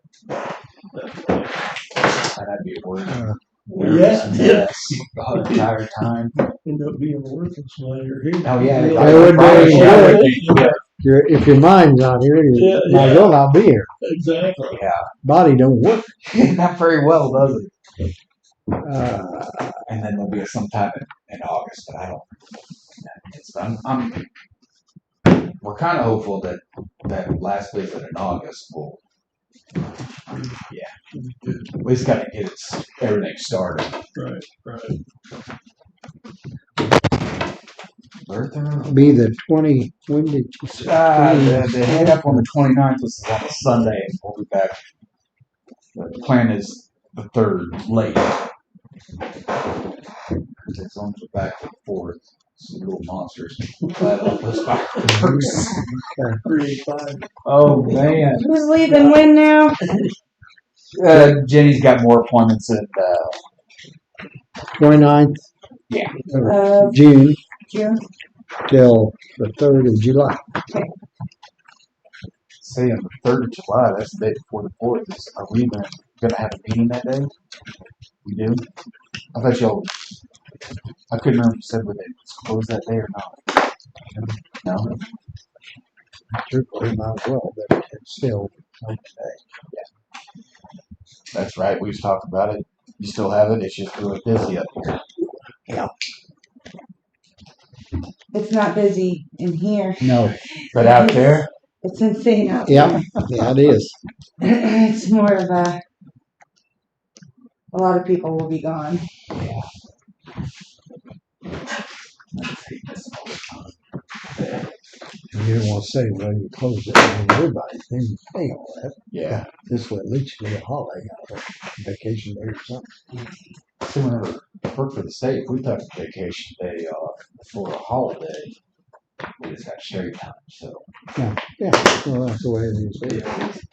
And I'd be worried. Yeah. Yes. The whole entire time. End up being worthless while you're here. Oh yeah. That would be Yeah. If your mind's not here, you Yeah, might as well not be here. Exactly. Body don't work. Not very well, does it? Uh, And then there'll be sometime in August, but I don't. We're kind of hopeful that that last visit in August will. Yeah. We just got to get everything started. Right, right. be the 20. When did you say? They head up on the 29th, which is on a Sunday, and we'll be back. The plan is the 3rd, late. As long as we're back for the 4th, some little monsters. Those fireworks. 385. Oh, man. Who's leaving when now? Jenny's got more appointments at 29th Yeah. of June June. till the 3rd of July. say on the 3rd of July, that's the day before the 4th. Are we even going to have a meeting that day? We do? I thought y'all, I couldn't remember if you said whether they close that day or not. No? Truthfully, might as well, but it's still. That's right. We was talking about it. You still have it. It's just really busy up here. It's not busy in here. No. But out there, It's insane out Yeah, there. yeah, it is. It's more of a lot of people will be gone. You don't want to say, well, you close it, and everybody, then you pay all that. yeah. This way, at least you get a holiday out of it, vacation day or something. See, whenever I worked for the state, if we took a vacation day off for a holiday, we just got straight time. So Yeah, well, that's the way it is.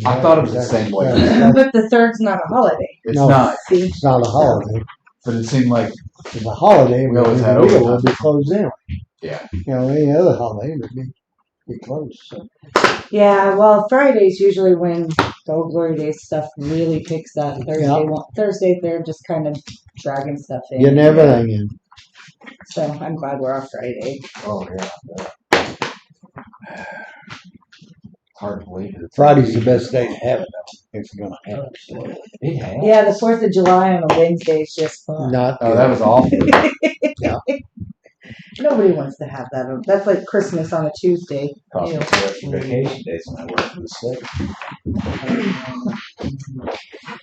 I thought it was the same way. But the third's not a holiday. It's No. not, See? It's not a holiday. but it seemed like It's a holiday, We always had it overtime. would be closed anyway. Yeah. You know, any other holiday would be closed, so. Yeah, well, Friday's usually when the Old Glory Days stuff really picks up. Thursday they're just kind of dragging stuff in. Getting everything in. So I'm glad we're off Friday. Oh yeah. Hard to believe it. Friday's the best day to have it, though, if you're gonna have it. It has. Yeah, the 4th of July on a Wednesday is just fun. Not Oh, that was awful. Nobody wants to have that. That's like Christmas on a Tuesday. Cost me Ew. 2 extra vacation days when I worked for the state.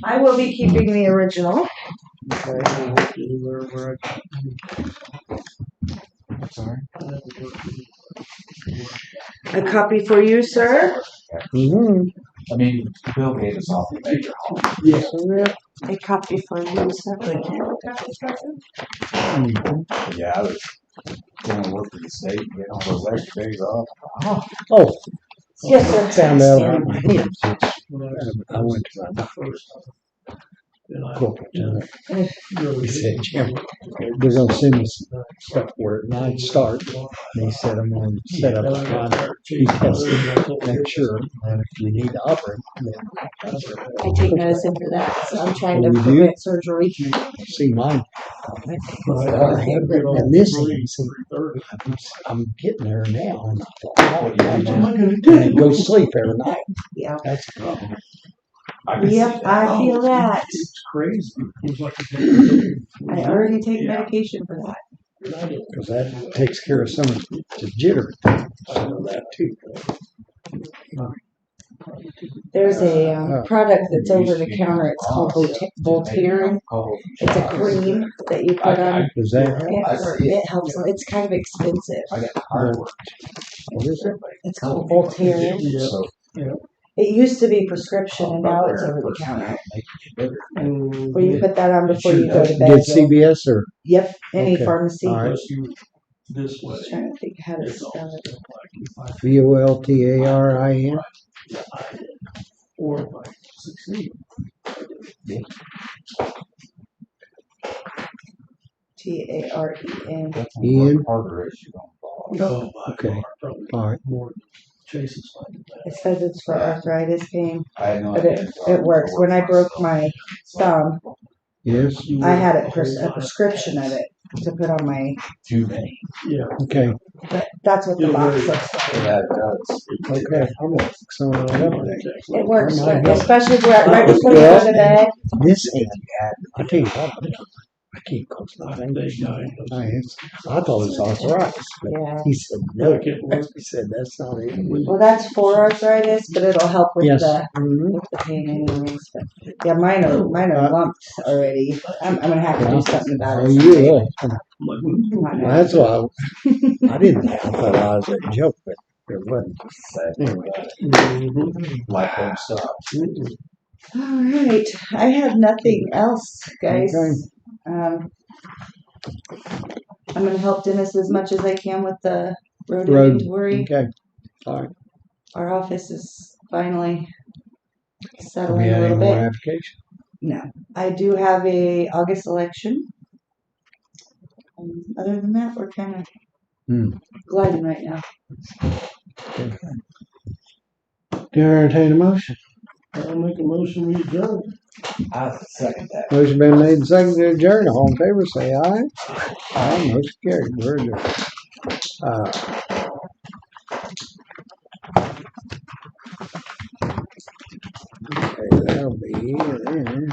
I will be keeping the original. Sorry. A copy for you, sir. Mm-hmm. I mean, Bill gave us all the major home. A copy for you, sir. Thank you. Yeah, I was going to work for the state and get all those extra days off. Oh, Yes, sir. found out about my hands. I went to my corporate center. He said, Jim, they're gonna send me some stuff where at 9 start. And he said, I'm gonna set up a time. He tested, make sure, and if you need to operate, then I take medicine for that, so I'm trying to You do? prevent surgery. see mine. And this hand, see, I'm getting there now. And I thought, oh, What am I gonna and do? go to sleep every night. Yeah. That's the problem. Yep, I feel that. It's crazy. I already take medication for that. Because that takes care of some of the jitter. Some of that too. There's a product that's over the counter. It's called Voltaren. It's a cream that you put on. Does that help? It helps. It's kind of expensive. I got hard work. What is it? It's called Voltaren. So, It used to be prescription, and now it's over the counter. Where you put that on before you go to bed. Did CBS or? Yep, any Okay. pharmacy. All right. This way. Just trying to think how to spell it. VOLTARIN? Or if I succeed. TAREN. Ian? harder issue on fall. Oh, my Okay. God, probably All right. more Chase's finding that. It says it's for arthritis pain, I had no but idea. it works. When I broke my thumb, Yes? I had a prescription of it to put on my. Too many. Yeah. Okay. That's what the box looks like. Yeah, it does. Okay. I'm gonna fix some of that up there. It works, Oh my God. especially right before you go to bed. This hand, I tell you what, I can't close my fingers. I thought it was arthritis, but Yeah. he said no. He said that's not it. Well, that's for arthritis, but it'll help with Yes. with the pain anyways. But yeah, mine are lumps already. I'm gonna have to do something about Oh, it. you will. Not now. That's why I didn't think I thought I was a joke, but it wasn't. Anyway. Life won't stop. All right, I have nothing else, guys. Okay. I'm gonna help Dennis as much as I can with the road Road. inventory. Okay. All right. Our office is finally We settling had a any little more bit. application? No, I do have a August election. Other than that, we're kind of gliding right now. Do you entertain a motion? I'll make a motion we adjourn. I second that. Motion been made and seconded to adjourn. All in favor, say aye. Aye, motion carried. We're adjourned. Okay, that'll be there.